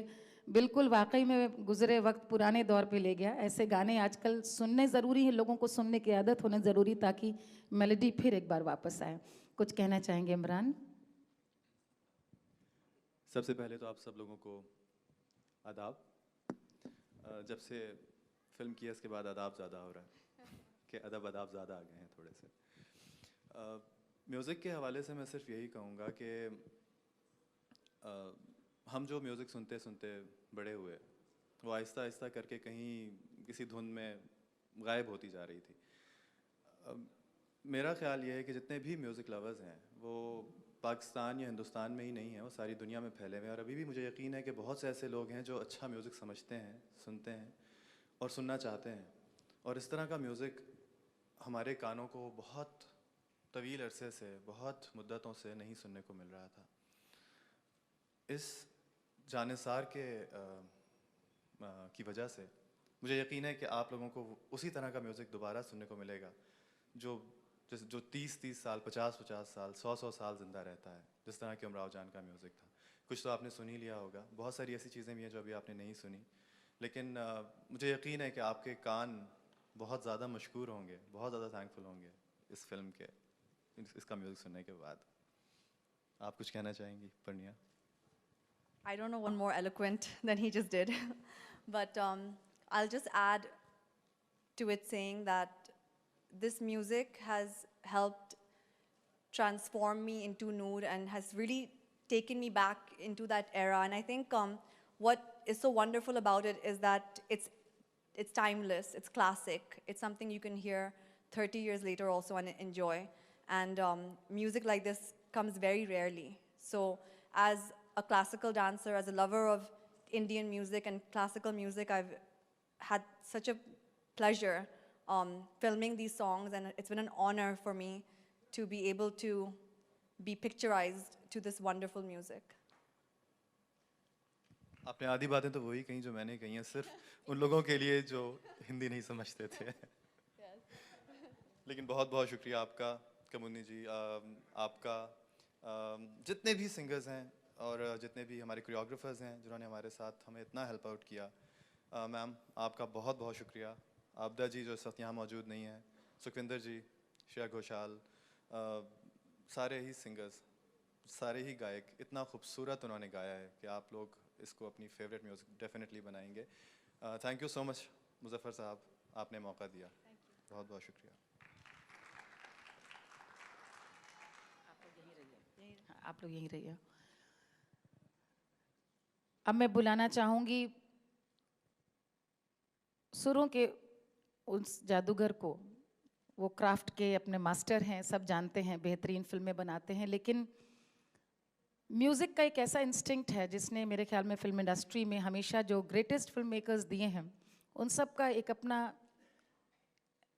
Speaker 3: बिल्कुल वाकई में गुजरे वक्त पुराने दौर पे ले गया। ऐसे गाने आजकल सुनने ज़रूरी है, लोगों को सुनने की आदत होना ज़रूरी, ताकि मेलोडी फिर एक बार वापस आए। कुछ कहना चाहेंगे इमरान?
Speaker 6: सबसे पहले तो आप सब लोगों को आदाब। जब से फिल्म किया इसके बाद आदाब ज़्यादा हो रहा है कि अदब ज़्यादा आ गए हैं थोड़े से। म्यूज़िक के हवाले से मैं सिर्फ यही कहूँगा कि हम जो म्यूज़िक सुनते सुनते बड़े हुए, वो आहिस्ता आहिस्ता करके कहीं किसी धुन में गायब होती जा रही थी। मेरा ख्याल ये है कि जितने भी म्यूज़िक लवर्स हैं वो पाकिस्तान या हिंदुस्तान में ही नहीं है, वो सारी दुनिया में फैले हुए हैं। और अभी भी मुझे यकीन है कि बहुत से ऐसे लोग हैं जो अच्छा म्यूज़िक समझते हैं, सुनते हैं और सुनना चाहते हैं। और इस तरह का म्यूज़िक हमारे कानों को बहुत तवील अरसे से, बहुत मुद्दतों से नहीं सुनने को मिल रहा था। इस जानिसार की वजह से मुझे यकीन है कि आप लोगों को उसी तरह का म्यूज़िक दोबारा सुनने को मिलेगा जो 30-30 साल, 50-50 साल, 100-100 साल ज़िंदा रहता है, जिस तरह के उमराव जान का म्यूज़िक था। कुछ तो आपने सुन ही लिया होगा, बहुत सारी ऐसी चीज़ें भी हैं जो अभी आपने नहीं सुनी, लेकिन मुझे यकीन है कि आपके कान बहुत ज़्यादा मशकूर होंगे, बहुत ज़्यादा थैंकफुल होंगे इस फिल्म के, इसका म्यूज़िक सुनने के बाद। आप कुछ कहना चाहेंगी परनिया?
Speaker 7: I don't know one more eloquent than he just did, but I'll just add to it saying that this music has helped transform me into Noor and has really taken me back into that era. And I think what is so wonderful about it is that it's timeless, it's classic, it's something you can hear 30 years later also and enjoy. And music like this comes very rarely. So as a classical dancer, as a lover of Indian music and classical music, I've had such a pleasure filming these songs, and it's been an honor for me to be able to be picturized to this wonderful music.
Speaker 6: आपने आधी बातें तो वही कही जो मैंने कही हैं, सिर्फ उन लोगों के लिए जो हिंदी नहीं समझते थे। लेकिन बहुत बहुत शुक्रिया आपका कमुन्नी जी, आपका जितने भी सिंगर्स हैं और जितने भी हमारे कोरियोग्राफर्स हैं जिन्होंने हमारे साथ हमें इतना हेल्प आउट किया। मैम आपका बहुत बहुत शुक्रिया। आबदा जी जो इस वक्त यहाँ मौजूद नहीं है, सुखविंदर जी, श्रेया घोषाल, सारे ही सिंगर्स, सारे ही गायक, इतना खूबसूरत उन्होंने गाया है कि आप लोग इसको अपनी फेवरेट म्यूज़िक डेफिनेटली बनाएंगे। Thank you so much Muzaffar साहब, आपने मौका दिया, बहुत बहुत शुक्रिया।
Speaker 3: आप लोग यहीं रहिए। अब मैं बुलाना चाहूँगी सुरों के उस जादूगर को। वो क्राफ्ट के अपने मास्टर हैं, सब जानते हैं, बेहतरीन फिल्में बनाते हैं, लेकिन म्यूज़िक का एक ऐसा इंस्टिंक्ट है जिसने मेरे ख्याल में फिल्म इंडस्ट्री में हमेशा जो ग्रेटेस्ट फिल्म मेकर्स दिए हैं, उन सब का एक अपना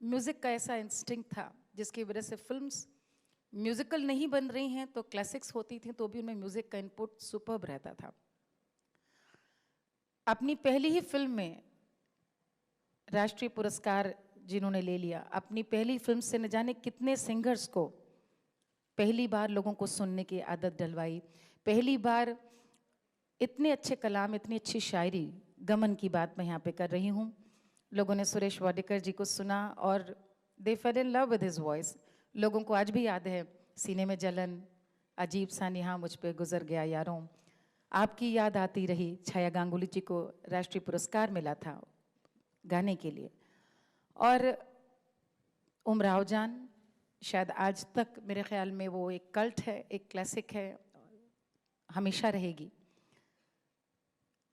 Speaker 3: म्यूज़िक का ऐसा इंस्टिंक्ट था जिसकी वजह से फिल्म्स म्यूज़िकल नहीं बन रही हैं तो क्लासिक्स होती थी तो भी उनमें म्यूज़िक का इनपुट सुपर्ब रहता था। अपनी पहली ही फिल्म में राष्ट्रीय पुरस्कार जिन्होंने ले लिया, अपनी पहली फिल्म से न जाने कितने सिंगर्स को पहली बार लोगों को सुनने की आदत डलवाई, पहली बार इतने अच्छे कलाम, इतनी अच्छी शायरी, गमन की बात मैं यहाँ पे कर रही हूँ। लोगों ने सुरेश वाडेकर जी को सुना और they fell in love with his voice. लोगों को आज भी याद है सीने में जलन, अजीब सा निहा मुझ पे गुजर गया यारों, आपकी याद आती रही। छाया गांगुली जी को राष्ट्रीय पुरस्कार मिला था गाने के लिए। और उमराव जान शायद आज तक मेरे ख्याल में वो एक कल्ट है, एक क्लासिक है, हमेशा रहेगी।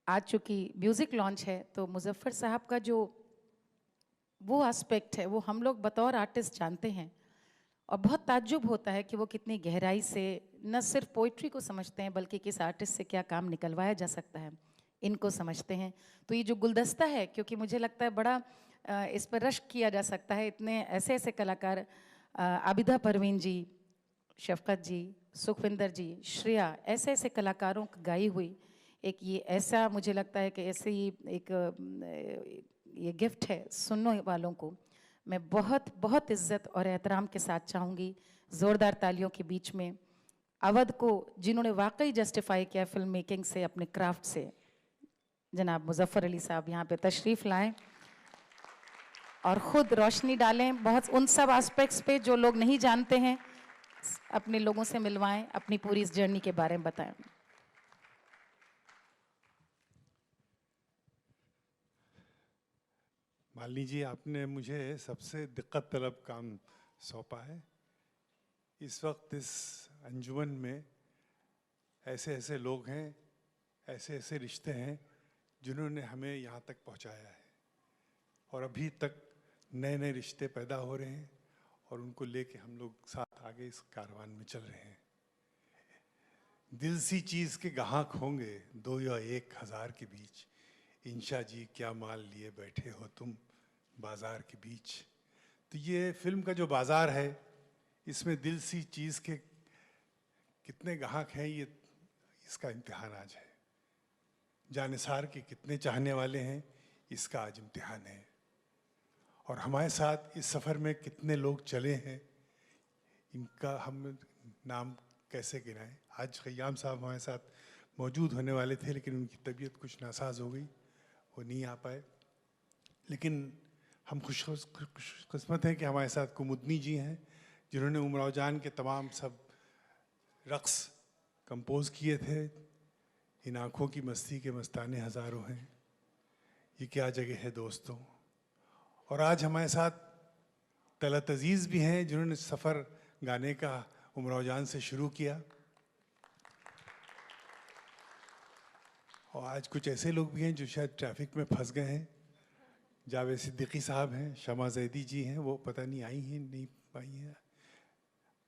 Speaker 3: आज चूँकि म्यूज़िक लॉन्च है तो मुज़फ़्फ़र साहब का जो वो एस्पेक्ट है वो हम लोग बतौर आर्टिस्ट जानते हैं और बहुत ताज्जुब होता है कि वो कितनी गहराई से न सिर्फ पोइट्री को समझते हैं बल्कि किस आर्टिस्ट से क्या काम निकलवाया जा सकता है इनको समझते हैं। तो ये जो गुलदस्ता है, क्योंकि मुझे लगता है बड़ा इस पर रश्क किया जा सकता है, इतने ऐसे ऐसे कलाकार, आबिदा परवीन जी, शफकत जी, सुखविंदर जी, श्रेया, ऐसे ऐसे कलाकारों की गाई हुई एक ये ऐसा मुझे लगता है कि ऐसे ही एक ये गिफ्ट है सुनने वालों को। मैं बहुत बहुत इज़्ज़त और एहतराम के साथ चाहूँगी ज़ोरदार तालियों के बीच में अवध को जिन्होंने वाकई जस्टिफाई किया फिल्म मेकिंग से, अपने क्राफ्ट से, जनाब मुजफ्फर अली साहब यहाँ पे तशरीफ लाएं और खुद रोशनी डालें बहुत उन सब एस्पेक्ट्स पे जो लोग नहीं जानते हैं, अपने लोगों से मिलवाएं, अपनी पूरी इस जर्नी के बारे में बताएं।
Speaker 2: मालिनी जी, आपने मुझे सबसे दिक्कत तलब काम सौंपा है। इस वक्त इस अंजुमन में ऐसे ऐसे लोग हैं, ऐसे ऐसे रिश्ते हैं जिन्होंने हमें यहाँ तक पहुँचाया है, और अभी तक नए नए रिश्ते पैदा हो रहे हैं और उनको लेके हम लोग साथ आगे इस कारवान में चल रहे हैं। दिल सी चीज़ के गाहक होंगे 2 या 1,000 के बीच, इंशा जी क्या माल लिए बैठे हो तुम बाजार के बीच। तो ये फिल्म का जो बाजार है, इसमें दिल सी चीज़ के कितने गाहक हैं, ये इसका इम्तिहान आज है। जानिसार के कितने चाहने वाले हैं, इसका आज इम्तिहान है। और हमारे साथ इस सफ़र में कितने लोग चले हैं, इनका हम नाम कैसे गिनाएं। आज ख़याम साहब हमारे साथ मौजूद होने वाले थे, लेकिन उनकी तबीयत कुछ नासाज हो गई, वो नहीं आ पाए। लेकिन हम खुशकिस्मत हैं कि हमारे साथ कुमुदनी जी हैं, जिन्होंने उमराव जान के तमाम सब रक़्स कंपोज़ किए थे। इन आँखों की मस्ती के मस्ताने हज़ारों हैं, ये क्या जगह है दोस्तों। और आज हमारे साथ तलत अज़ीज़ भी हैं, जिन्होंने सफ़र गाने का उमराव जान से शुरू किया। और आज कुछ ऐसे लोग भी हैं जो शायद ट्रैफिक में फंस गए हैं। जावेद सिद्दीकी साहब हैं, शमा जैदी जी हैं, वो पता नहीं आई हैं नहीं पाई हैं,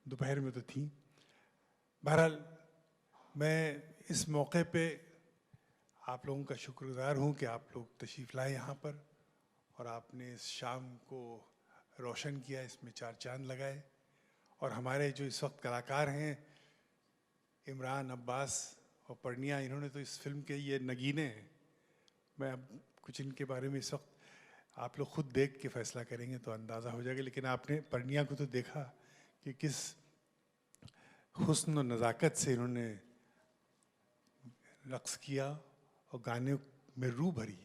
Speaker 2: दोपहर में तो थी। बहरहाल मैं इस मौके पे आप लोगों का शुक्रगुजार हूँ कि आप लोग तशरीफ़ लाए यहाँ पर, और आपने इस शाम को रोशन किया, इसमें 4 चांद लगाए। और हमारे जो इस वक्त कलाकार हैं, इमरान, अब्बास और पर्निया, इन्होंने तो इस फिल्म के ये नगीने हैं। मैं अब कुछ इनके बारे में इस वक्त आप लोग खुद देख के फैसला करेंगे तो अंदाज़ा हो जाएगा। लेकिन आपने पर्निया को तो देखा कि किस हुस्न और नज़ाकत से इन्होंने रक़्स किया और गाने में रूह भरी।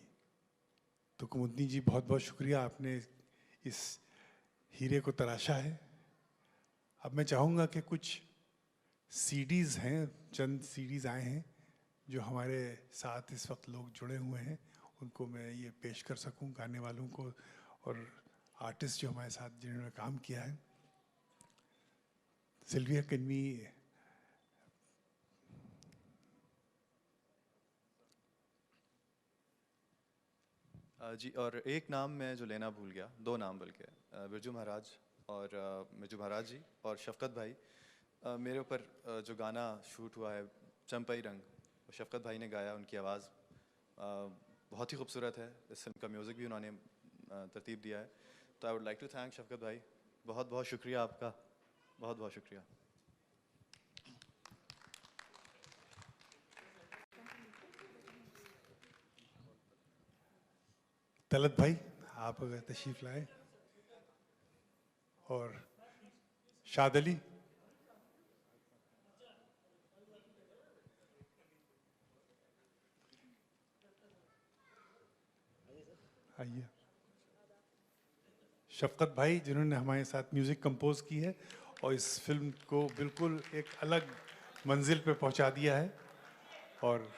Speaker 2: तो कुमुदनी जी बहुत बहुत शुक्रिया, आपने इस हीरे को तराशा है। अब मैं चाहूँगा कि कुछ सीडीज़ हैं, चंद सीडीज़ आए हैं जो हमारे साथ इस वक्त लोग जुड़े हुए हैं, उनको मैं ये पेश कर सकूं, गाने वालों को और आर्टिस्ट जो हमारे साथ जिन्होंने काम किया है। सिल्विया, कैन वी
Speaker 6: जी, और एक नाम मैं जो लेना भूल गया, 2 नाम बल्कि, बिरजू महाराज और बिरजू महाराज जी और शफ़क़त भाई। मेरे ऊपर जो गाना शूट हुआ है चंपई रंग, शफ़क़त भाई ने गाया, उनकी आवाज़ बहुत ही खूबसूरत है। इस फिल्म का म्यूज़िक भी उन्होंने तरतीब दिया है। तो I would like to thank Shafqat भाई, बहुत बहुत शुक्रिया आपका, बहुत बहुत शुक्रिया।
Speaker 2: तलत भाई, आप अगर तशरीफ़ लाए, और शाद अली, आइए। शफ़क़त भाई, जिन्होंने हमारे साथ म्यूज़िक कंपोज की है और इस फिल्म को बिल्कुल एक अलग मंजिल पे पहुंचा दिया है। और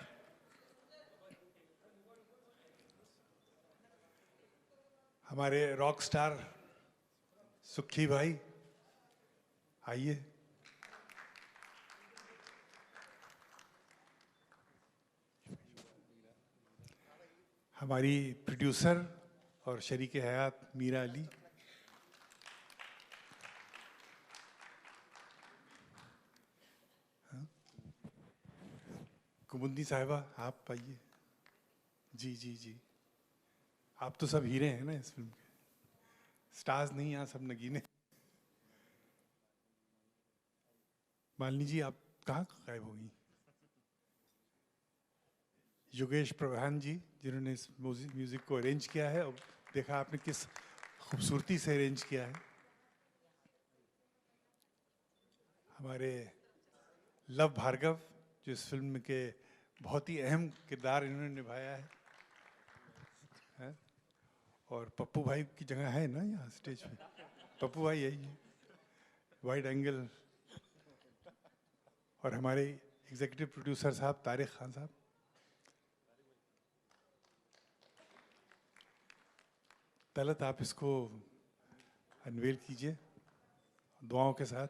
Speaker 2: हमारे रॉक स्टार सुखी भाई, आइए। हमारी प्रोड्यूसर और शरीके हयात मीरा अली, कुमुदनी साहिबा, आप आइए। जी जी जी, आप तो सब हीरे हैं ना इस फिल्म के, स्टार्स नहीं, यहाँ सब नगीने। मालिनी जी, आप कहाँ गायब हो गई? योगेश प्रधान जी, जिन्होंने इस म्यूज़िक को अरेंज किया है, और देखा आपने किस खूबसूरती से अरेंज किया है। हमारे लव भार्गव जो इस फिल्म के बहुत ही अहम किरदार इन्होंने निभाया है? और पप्पू भाई की जगह है ना यहाँ स्टेज पे, पप्पू भाई यही है, वाइड एंगल। और हमारे एग्जीक्यूटिव प्रोड्यूसर साहब तारिक खान साहब। तलत आप इसको अनवेल कीजिए दुआओं के साथ।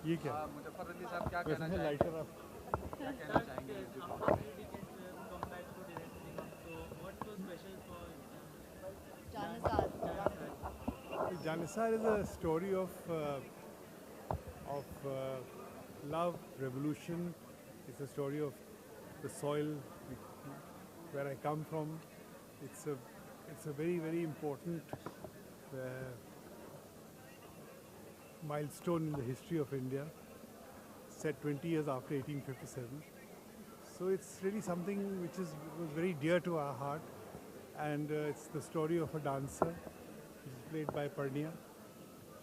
Speaker 2: ये क्या
Speaker 11: मुजफ्फर अली साहब क्या
Speaker 2: वैसे
Speaker 11: कहना
Speaker 2: है
Speaker 11: चाहेंगे
Speaker 2: लाइटर आप
Speaker 11: क्या कहना चाहेंगे
Speaker 2: Janissar is a story of love, revolution. It's a story of the soil where I come from. It's a very important milestone in the history of India, set 20 years after 1857. So it's really something which was very dear to our heart, and it's the story of a dancer. She's played by Parnia.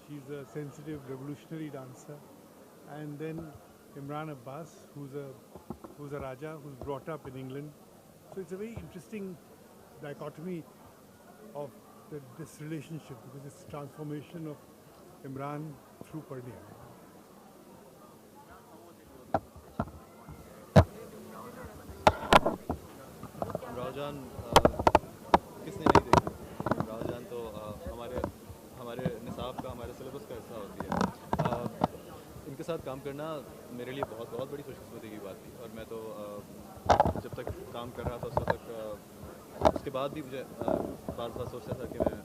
Speaker 2: She's a sensitive, revolutionary dancer. And then Imran Abbas, who's a Raja, who's brought up in England. So it's a very interesting dichotomy of this relationship, because it's transformation of Imran through Parnia.
Speaker 6: रावजान किसने नहीं देखा? रावजान तो हमारे निसाब का, हमारे syllabus का हिस्सा होती है। इनके साथ काम करना मेरे लिए बहुत बड़ी खुशकिस्मती की बात थी, और मैं तो जब तक काम कर रहा था उस वक्त तक, उसके बाद भी मुझे बार सोचता था कि मैं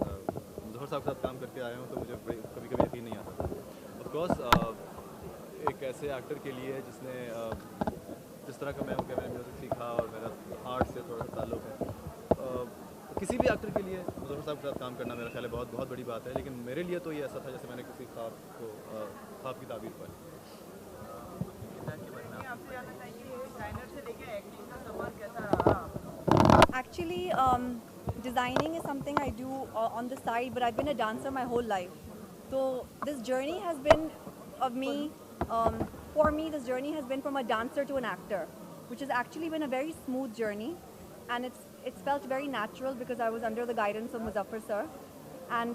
Speaker 6: मुजफ्फर साहब के साथ काम करके आया हूँ, तो मुझे कभी यकीन नहीं आता था। ऑफकोर्स एक ऐसे एक्टर के लिए जिसने जिस तरह का मैं हूँ कि मैंने म्यूज़िक सीखा और मेरा आर्ट से थोड़ा सा ताल्लुक़ है, किसी भी एक्टर के लिए मुजफ्फर साहब के साथ काम करना मेरा ख्याल है बहुत बड़ी बात है। लेकिन मेरे लिए तो ये ऐसा था जैसे मैंने किसी ख्वाब की ताबीर पाई।
Speaker 7: Actually, designing is something I do on the side, but I've been a dancer my whole life. So this journey has been of me, for me this journey has been from a dancer to an actor, which has actually been a very smooth journey, and it's felt very natural because I was under the guidance of Muzaffar sir, and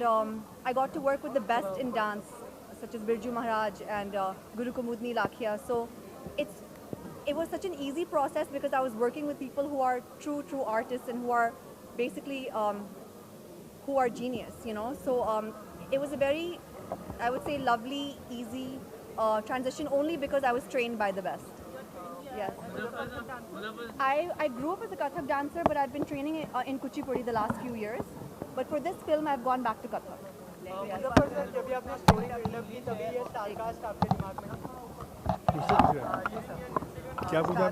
Speaker 7: I got to work with the best in dance, such as Birju Maharaj and Guru Kumudni Lakhia. So it was such an easy process because I was working with people who are true artists and who are basically who are genius, you know. So it was a very, I would say, lovely, easy transition only because I was trained by the best. Yes. I grew up as a Kathak dancer, but I've been training in Kuchipudi the last few years. But for this film, I've gone back to Kathak. Yes.
Speaker 2: क्या पूछा?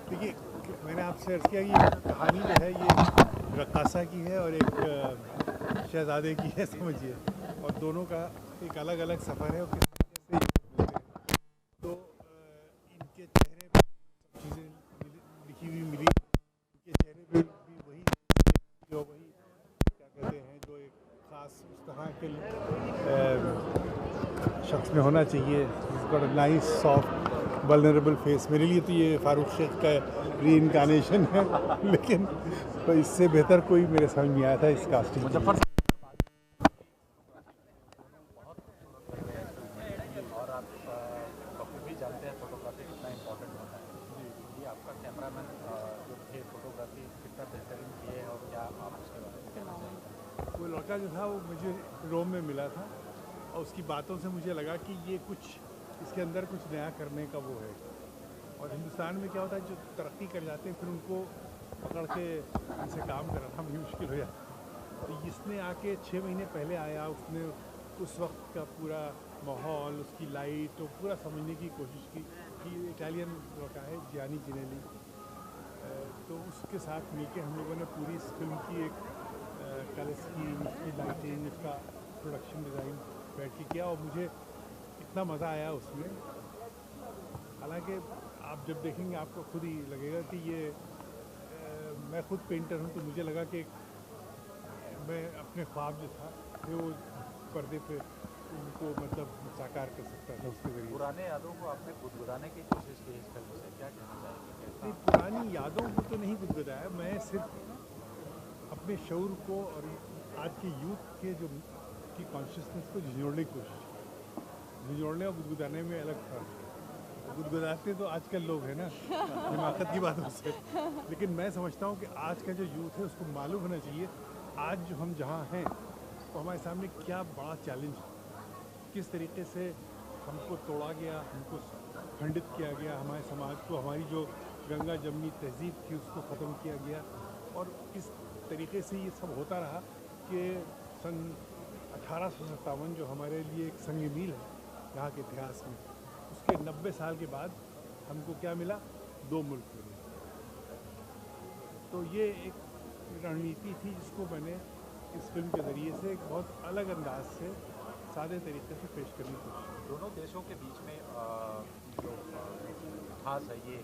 Speaker 2: देखिए, मैंने आपसे अर्ज़ किया कि कहानी जो है ये रक्कासा की है और एक शहजादे की है, समझिए, और दोनों का एक अलग अलग सफ़र है और किस तरीके से तो इनके चेहरे पर चीज़ें लिखी हुई मिली, इनके चेहरे पे भी वही क्या कहते हैं, जो एक ख़ास उस तरह के शख्स में होना चाहिए, got a nice soft vulnerable face. मेरे लिए तो ये फारूक शेख का री-इनकार्नेशन है, लेकिन तो इससे बेहतर कोई मेरे समझ में आया था इस कास्टिंग में।
Speaker 11: और आप भी जानते हैं फोटोग्राफी कितना इम्पोर्टेंट होता है। जी, आपका कैमरामैन जो थे फोटोग्राफी कितना बेहतरीन किए हैं, और क्या आप उसके बारे में कहना चाहेंगे?
Speaker 2: वो लड़का जो था वो मुझे रोम में मिला था, और उसकी बातों से मुझे लगा कि ये कुछ इसके अंदर कुछ नया करने का वो है। और हिंदुस्तान में क्या होता है, जो तरक्की कर जाते हैं फिर उनको पकड़ के उनसे काम कराना भी मुश्किल हो जाता है। तो इसने आके 6 महीने पहले आया, उसने उस वक्त का पूरा माहौल, उसकी लाइट तो पूरा समझने की कोशिश की कि इटालियन लड़का है जियानी जिनेली, तो उसके साथ मिलके हम लोगों ने पूरी इस फिल्म की एक कलर स्कीम, उसकी लाइटिंग, उसका प्रोडक्शन डिज़ाइन बैठ के किया, और मुझे इतना मज़ा आया उसमें। हालांकि आप जब देखेंगे आपको खुद ही लगेगा कि ये मैं खुद पेंटर हूँ, तो मुझे लगा कि मैं अपने ख्वाब जो था वो पर्दे पे उनको मतलब साकार कर सकता था उसके ज़रिए।
Speaker 11: पुराने यादों को आपने गुदगुदाने की कोशिश की इस फिल्म से, क्या कहना चाहेंगे?
Speaker 2: नहीं, पुरानी यादों को तो नहीं गुदगुदाया, मैं सिर्फ अपने शऊर को और आज के यूथ के जो की कॉन्शियसनेस को झिझोड़ने की कोशिश की। झिझोड़ने और गुदगुदाने में अलग फर्क है। गुदगुदाते तो आजकल लोग हैं ना, हिमाकत की बात उससे, लेकिन मैं समझता हूँ कि आज का जो यूथ है उसको मालूम होना चाहिए आज जो हम जहाँ हैं तो हमारे सामने क्या बड़ा चैलेंज किस तरीके से हमको तोड़ा गया, हमको खंडित किया गया, हमारे समाज को, हमारी जो गंगा जमनी तहजीब थी उसको ख़त्म किया गया, और किस तरीके से ये सब होता रहा कि सन 1857 जो हमारे लिए एक संग मील है यहाँ के इतिहास में, उसके 90 साल के बाद हमको क्या मिला? 2 मुल्क मिले। तो ये एक रणनीति थी जिसको मैंने इस फिल्म के ज़रिए से एक बहुत अलग अंदाज से, सादे तरीके से पेश करने की कोशिश की।
Speaker 11: दोनों देशों के बीच में जो खास है ये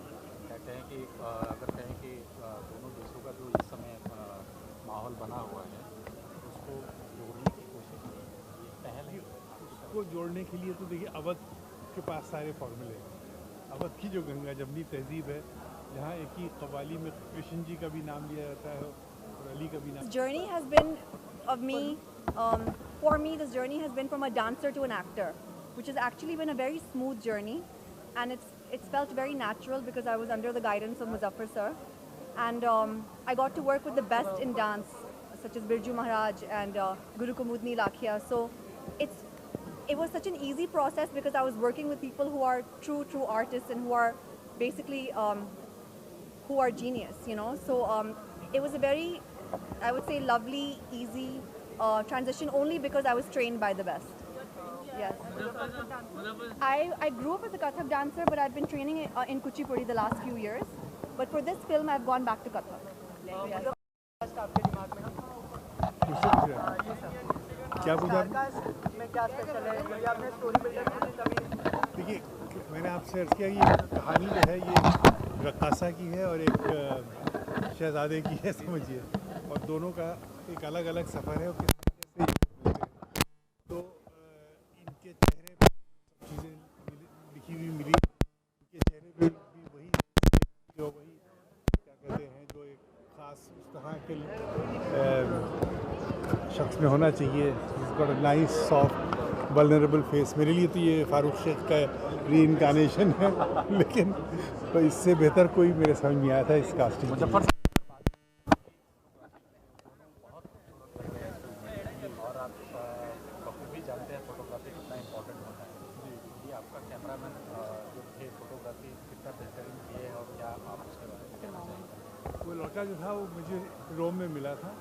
Speaker 11: कहते हैं कि अगर कहें कि दोनों देशों का जो इस समय माहौल बना हुआ है उसको जोड़ने की कोशिश की, ये पहल है।
Speaker 2: उसको जोड़ने के लिए तो देखिए अवध के पास सारे फॉर्मूले हैं। अवध की जो गंगा जमनी तहजीब है, जहाँ एक ही कव्वाली में कृष्ण जी का भी नाम लिया जाता है और अली का भी नाम।
Speaker 12: Journey has been of me, for me this journey has been from a dancer to an actor, which has actually been a very smooth journey, and it's felt very natural because I was under the guidance of Muzaffar sir, and I got to work with the best in dance such as Birju Maharaj and Guru Kumudni Lakhia. So it was such an easy process because I was working with people who are true artists and who are basically who are genius, you know. So it was a very, I would say, lovely, easy transition only because I was trained by the best. Yes. I grew up as a Kathak dancer, but I've been training in Kuchipudi the last few years. But for this film, I've gone back to Kathak. Yes.
Speaker 2: क्या पूछा? देखिए, मैंने आपसे अर्ज़ किया ये कहानी जो है ये रक्कासा की है और एक शहजादे की है, समझिए, और दोनों का एक अलग अलग सफ़र है और किस तरीके से मिलते हैं। तो इनके चेहरे पर चीज़ें लिखी हुई मिली, इनके चेहरे पे भी वही जो वही क्या कहते हैं जो एक ख़ास उस तरह के शख्स में होना चाहिए, got a nice soft vulnerable face. मेरे लिए तो ये फारूक शेख का री इनकारनेशन है, लेकिन तो इससे बेहतर कोई मेरे समझ में आया था इस कास्टिंग में।
Speaker 11: और आप बखूबी जानते हैं फोटोग्राफी कितना इम्पोर्टेंट होता है। जी, आपका कैमरामैन जो थे फोटोग्राफी कितना बेहतरीन किए हैं और क्या आप उसके बारे में कहना चाहेंगे?
Speaker 2: वो लड़का जो था वो मुझे रोम में मिला था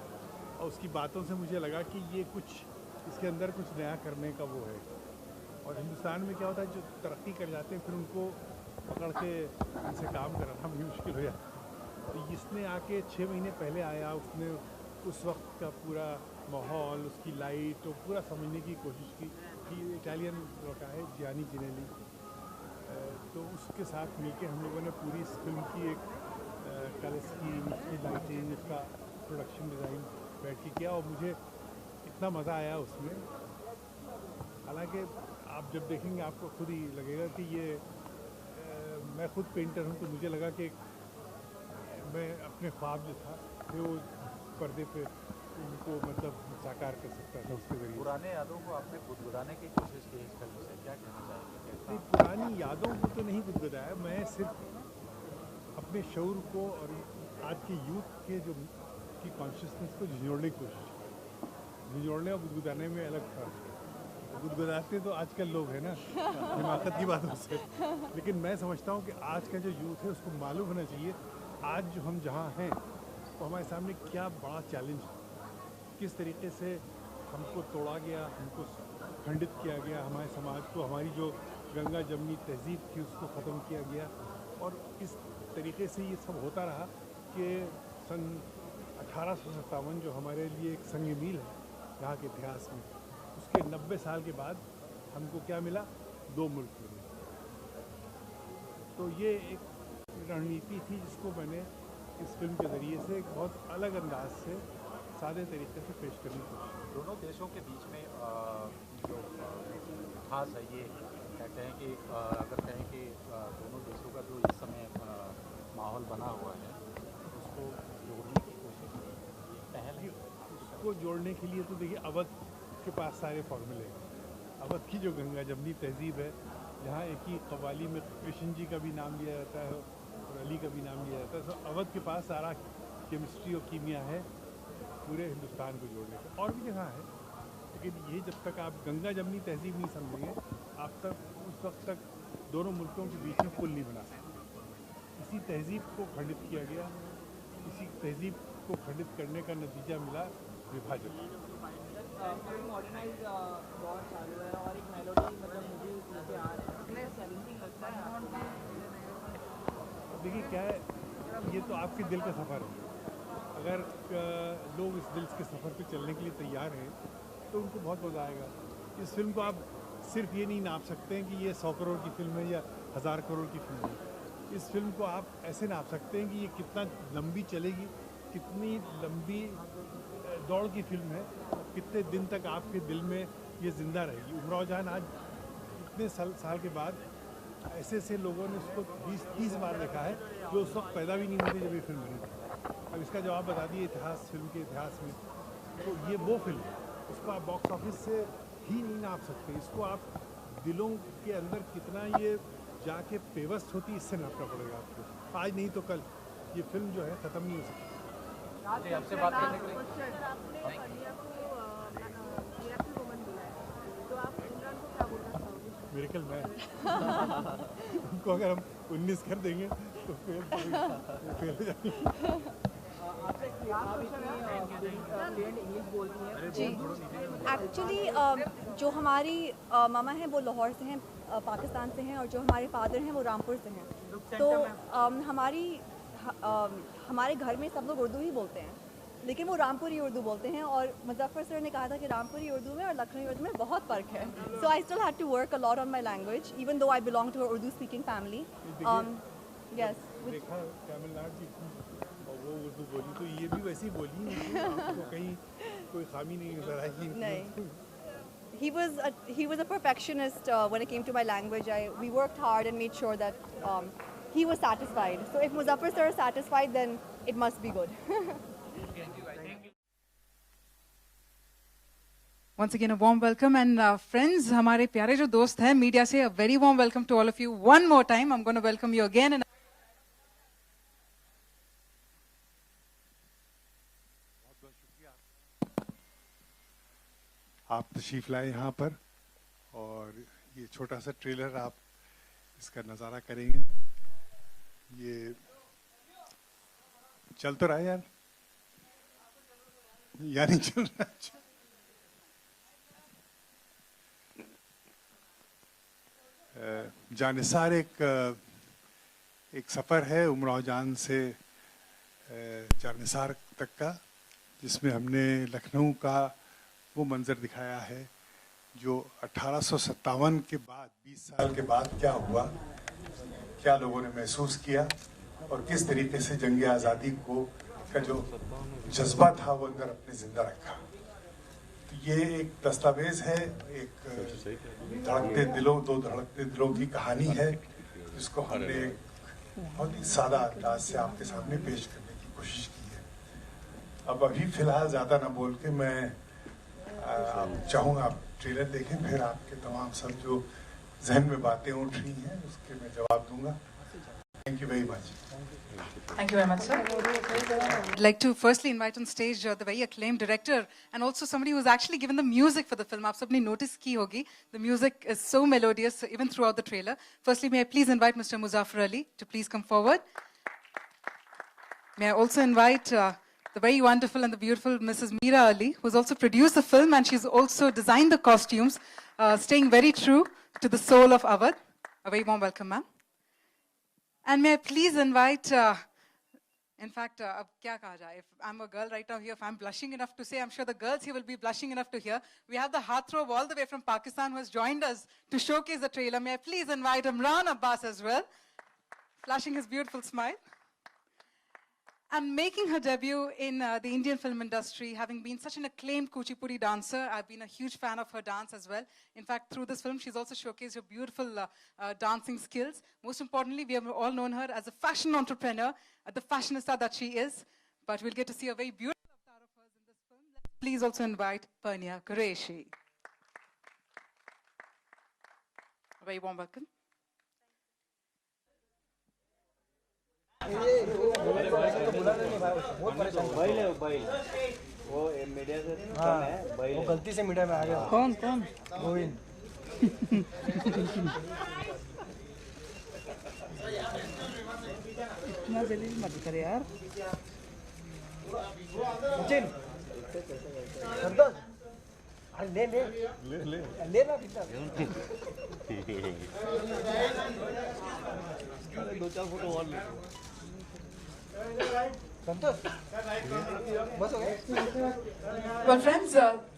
Speaker 2: और उसकी बातों से मुझे लगा कि ये कुछ इसके अंदर कुछ नया करने का वो है। और हिंदुस्तान में क्या होता है, जो तरक्की कर जाते हैं फिर उनको पकड़ के उनसे काम कराना भी मुश्किल हो जाता है। तो इसने आके 6 महीने पहले आया, उसने उस वक्त का पूरा माहौल, उसकी लाइट और पूरा समझने की कोशिश की कि इटालियन लड़का है जियानी जिनेली। तो उसके साथ मिलके हम लोगों ने पूरी इस फिल्म की एक कलर स्कीम, उसकी लाइटिंग, उसका प्रोडक्शन डिज़ाइन बैठ के किया और मुझे इतना मज़ा आया उसमें। हालांकि आप जब देखेंगे आपको खुद ही लगेगा कि ये मैं खुद पेंटर हूँ, तो मुझे लगा कि मैं अपने ख्वाब जो था कि वो पर्दे पे उनको मतलब साकार कर सकता था उसके ज़रिए।
Speaker 11: पुराने यादों को आपने गुदगुदाने की कोशिश की इस फिल्म से, क्या कहना चाहेंगे?
Speaker 2: नहीं, पुरानी यादों को तो नहीं गुदगुदाया, मैं सिर्फ अपने शऊर को और आज के यूथ के जो की कॉन्शियसनेस को झिझोड़ने की कोशिश की। झिझोड़ने और गुदगुदाने में अलग फ़र्क है। गुदगुदाते तो आजकल लोग हैं ना, हिमाकत की बातों से, लेकिन मैं समझता हूँ कि आज का जो यूथ है उसको मालूम होना चाहिए आज जो हम जहाँ हैं तो हमारे सामने क्या बड़ा चैलेंज है, किस तरीके से हमको तोड़ा गया, हमको खंडित किया गया, हमारे समाज को, हमारी जो गंगा जमनी तहजीब थी उसको ख़त्म किया गया, और किस तरीके से ये सब होता रहा कि सन 1857 जो हमारे लिए एक संग मील है यहाँ के इतिहास में, उसके 90 साल के बाद हमको क्या मिला? 2 मुल्क मिले। तो ये एक रणनीति थी जिसको मैंने इस फिल्म के ज़रिए से एक बहुत अलग अंदाज से, सादे तरीके से पेश करने की कोशिश की।
Speaker 11: दोनों देशों के बीच में जो खास है ये कहते हैं कि अगर कहें कि दोनों देशों का जो इस समय माहौल बना हुआ है उसको जोड़ने की कोशिश की, ये पहल है।
Speaker 2: उसको जोड़ने के लिए तो देखिए अवध के पास सारे फॉर्मूले हैं। अवध की जो गंगा जमनी तहजीब है, जहाँ एक ही कव्वाली में कृष्ण जी का भी नाम लिया जाता है और अली का भी नाम लिया जाता है, तो अवध के पास सारा केमिस्ट्री और कीमिया है पूरे हिंदुस्तान को जोड़ने का। और भी जगह है, लेकिन ये जब तक आप गंगा जमनी तहजीब नहीं समझेंगे, आप तक उस वक्त तक दोनों मुल्कों के बीच में पुल नहीं बना सकते। इसी तहजीब को खंडित किया गया, इसी तहजीब को खंडित करने का नतीजा मिला विभाजन।
Speaker 9: मॉडर्नाइज दौर चालू है और एक मेलोडी मतलब मूवी लेके आ रहे हैं, चैलेंजिंग लगता है आपको?
Speaker 2: देखिए क्या है, ये तो आपके दिल का सफ़र है। अगर लोग इस दिल के सफ़र पे चलने के लिए तैयार हैं तो उनको बहुत मज़ा आएगा। इस फिल्म को आप सिर्फ ये नहीं नाप सकते हैं कि ये 100 करोड़ की फिल्म है या 1000 करोड़ की फिल्म है। इस फिल्म को आप ऐसे नाप सकते हैं कि ये कितना लंबी चलेगी, कितनी लंबी दौड़ की फिल्म है, कितने दिन तक आपके दिल में ये ज़िंदा रहेगी। उमराव जान आज इतने साल के बाद ऐसे ऐसे लोगों ने उसको 20-30 बार देखा है जो उस वक्त पैदा भी नहीं हुए थे जब ये फिल्म बनी थी। अब इसका जवाब बता दिए इतिहास, फिल्म के इतिहास में। तो ये वो फिल्म है, उसको आप बॉक्स ऑफिस से ही नहीं नाप सकते। इसको आप दिलों के अंदर कितना ये जाके पेवस्त होती, इससे नापना पड़ेगा आपको। आज नहीं तो कल ये फिल्म जो है ख़त्म नहीं हो सकती।
Speaker 9: आपसे बात करने के लिए
Speaker 2: मिरेकल मैं उनको अगर हम 19 कर देंगे तो फेल हो जाएंगे।
Speaker 12: जी, एक्चुअली जो हमारी मामा हैं वो लाहौर से हैं, पाकिस्तान से हैं, और जो हमारे फादर हैं वो रामपुर से हैं। तो हमारे घर में सब लोग उर्दू ही बोलते हैं, लेकिन वो रामपुरी उर्दू बोलते हैं। और मुजफ्फर सर ने कहा था कि रामपुरी उर्दू में और लखनवी उर्दू में बहुत फ़र्क है। So I still had to work a lot on my language even though I belong to a Urdu speaking family. Yes,
Speaker 2: देखा तमिलनाडु जी और वो उर्दू बोली तो ये भी वैसी बोली, आपको कहीं कोई खामी नहीं नजर आई?
Speaker 12: नहीं, he was a perfectionist when it came to my language. We worked hard and made sure that he was satisfied. So if Muzaffar sir is satisfied, then it must be good.
Speaker 1: Once again, a warm welcome. And friends, हमारे प्यारे जो दोस्त हैं media से, a very warm welcome to all of you. One more time, I'm going to welcome you again. And
Speaker 2: आप तशरीफ़ लाए यहाँ पर और ये छोटा सा ट्रेलर आप इसका नज़ारा करेंगे। ये चल तो रहा है यार, नहीं चल रहा है। जानिसार एक सफ़र है उमराव जान से जानिसार तक का, जिसमें हमने लखनऊ का वो मंज़र दिखाया है जो 1857 के बाद 20 साल के बाद क्या हुआ, क्या लोगों ने महसूस किया और किस तरीके से जंग आज़ादी को का जो जज्बा था वो अंदर अपने ज़िंदा रखा। तो ये एक दस्तावेज़ है, एक धड़कते दिलों की कहानी है, जिसको हमने बहुत ही सादा अंदाज से आपके सामने पेश करने की कोशिश की है। अब अभी फ़िलहाल ज़्यादा ना बोल के मैं चाहूँगा आप ट्रेलर देखें, फिर आपके तमाम सब जो जहन में बातें उठ रही हैं उसके मैं जवाब दूंगा। Thank you very much.
Speaker 1: Thank you very much, sir. I'd like to firstly invite on stage the very acclaimed director and also somebody who's actually given the music for the film. आप सबने notice की होगी, the music is so melodious even throughout the trailer. Firstly, may I please invite Mr. Muzaffar Ali to please come forward. May I also invite the very wonderful and the beautiful Mrs. Meera Ali, who's also produced the film and she's also designed the costumes, staying very true to the soul of Awadh. A very warm welcome, ma'am. And may I please invite, in fact, ab kya kaha jaye? If I'm a girl right now here, if I'm blushing enough to say, I'm sure the girls here will be blushing enough to hear. We have the heartthrob all the way from Pakistan who has joined us to showcase the trailer. May I please invite Imran Abbas as well, flashing his beautiful smile. And making her debut in the Indian film industry, having been such an acclaimed Kuchipudi dancer, I've been a huge fan of her dance as well. In fact, through this film, she's also showcased her beautiful dancing skills. Most importantly, we have all known her as a fashion entrepreneur, the fashionista that she is. But we'll get to see a very beautiful avatar of hers in this film. Let's please also invite Pernia Qureshi. A very warm welcome.
Speaker 13: वो media से
Speaker 5: हाँ, वो गलती से media में आ गया।
Speaker 9: कौन कौन
Speaker 5: गोविंद।
Speaker 9: इतना जल्दी मत कर यार।
Speaker 5: सचिन संतोष अरे ले ले ले ले ले ना भीतर।
Speaker 13: दो चार फोटो और ले
Speaker 5: संतोष बस हो गया।
Speaker 1: Well, friends,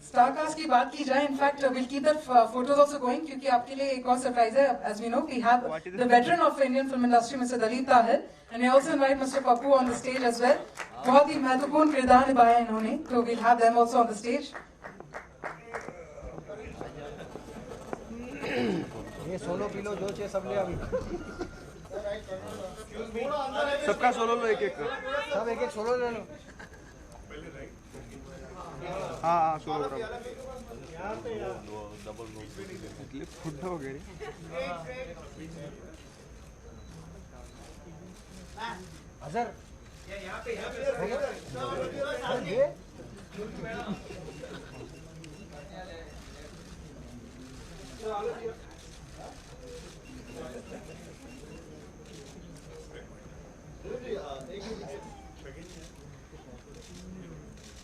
Speaker 1: Starcast की बात की जाए, in fact, we'll keep the photos also going क्योंकि आपके लिए एक और surprise है. As we know, we have the veteran of Indian film industry, Mr. Dalit Tahir, and we also invite Mr. Pappu on the stage as well. बहुत ही महत्वपूर्ण किरदार निभाया है इन्होंने, so we'll have them also on the stage.
Speaker 5: ये solo kilo जो चाहिए सब ले अभी।
Speaker 13: सबका सोलो लो एक एक
Speaker 5: सब एक एक सोलो ले लो।
Speaker 13: हाँ हाँ सोलो फुट हो गए
Speaker 5: अजहर ये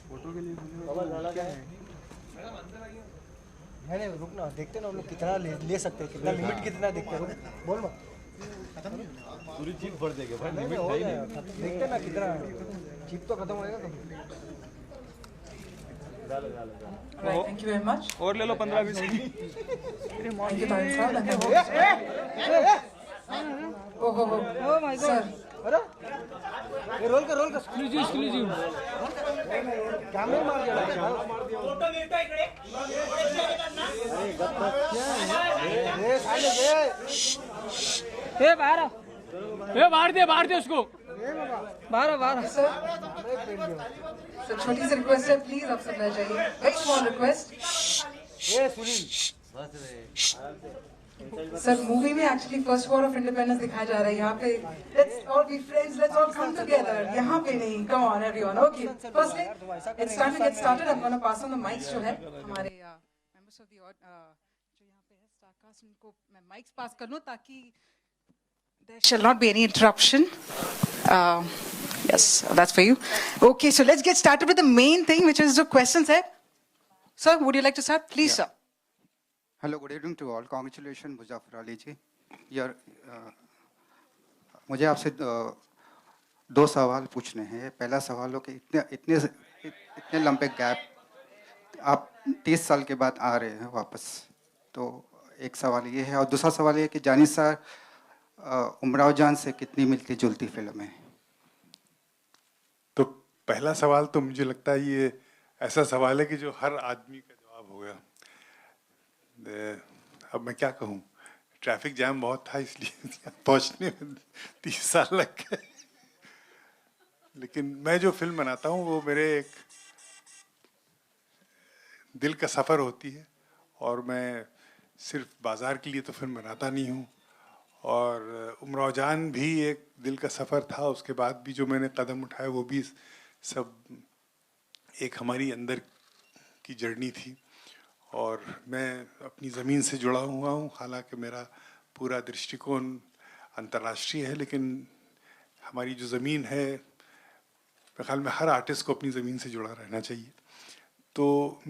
Speaker 13: फोटो के लिए
Speaker 5: नहीं रुकना देखते ना हम लोग कितना ले सकते हैं कितना लिमिट कितना देखते हैं बोल मत
Speaker 6: पूरी जीप भर देंगे भाई
Speaker 5: नहीं हो गया देखते ना कितना जीप तो खत्म होएगा कभी।
Speaker 1: Right, thank you very much.
Speaker 13: और ले लो 15-20
Speaker 1: Thank you, Tahir sir. Oh my God. Sir.
Speaker 5: अरे ये रोल कर एक्सक्लूसिव कैमरे मार दिया फोटो मिलता इकडे
Speaker 9: ए बाहर दे उसको बाहर
Speaker 1: सर छोटी सी रिक्वेस्ट है, प्लीज आप सब रह जाइए. Very small request.
Speaker 5: ये सुनील
Speaker 1: सर मूवी में actually first war of independence दिखाया जा रहा है. यहाँ पे let's all be friends, let's all come together. यहाँ पे नहीं, come on everyone. Okay, firstly it's time to get started. I am gonna pass on the mics जो है हमारे मेंबर्स ऑफ द जो यहाँ पे है स्टारकास्ट, उनको मैं माइक्स पास कर लूँ ताकि there shall not be any interruption. Yes, that's for you. Okay, so let's get started with the main thing, which is the questions. Sir, would you like to start? Please, sir.
Speaker 14: Hello, good evening to all. Congratulation Muzaffar Ali ji. मुझे आपसे दो सवाल पूछने हैं. पहला सवाल हो कि इतने लंबे गैप, आप 30 साल के बाद आ रहे हैं वापस, तो एक सवाल ये है. और दूसरा सवाल ये कि जानी सर उमराव जान से कितनी मिलती जुलती फिल्म है?
Speaker 2: तो पहला सवाल तो मुझे लगता है ये ऐसा सवाल है कि जो हर आदमी का जवाब हो गया. अब मैं क्या कहूँ, ट्रैफिक जैम बहुत था इसलिए पहुँचने में 30 साल लग गए. लेकिन मैं जो फिल्म बनाता हूँ वो मेरे एक दिल का सफ़र होती है, और मैं सिर्फ बाज़ार के लिए तो फिल्म बनाता नहीं हूँ. और उमराव जान भी एक दिल का सफ़र था. उसके बाद भी जो मैंने कदम उठाए वो भी सब एक हमारी अंदर की जर्नी थी. और मैं अपनी ज़मीन से जुड़ा हुआ हूँ. हालांकि मेरा पूरा दृष्टिकोण अंतर्राष्ट्रीय है, लेकिन हमारी जो ज़मीन है, मेरे ख्याल में हर आर्टिस्ट को अपनी ज़मीन से जुड़ा रहना चाहिए. तो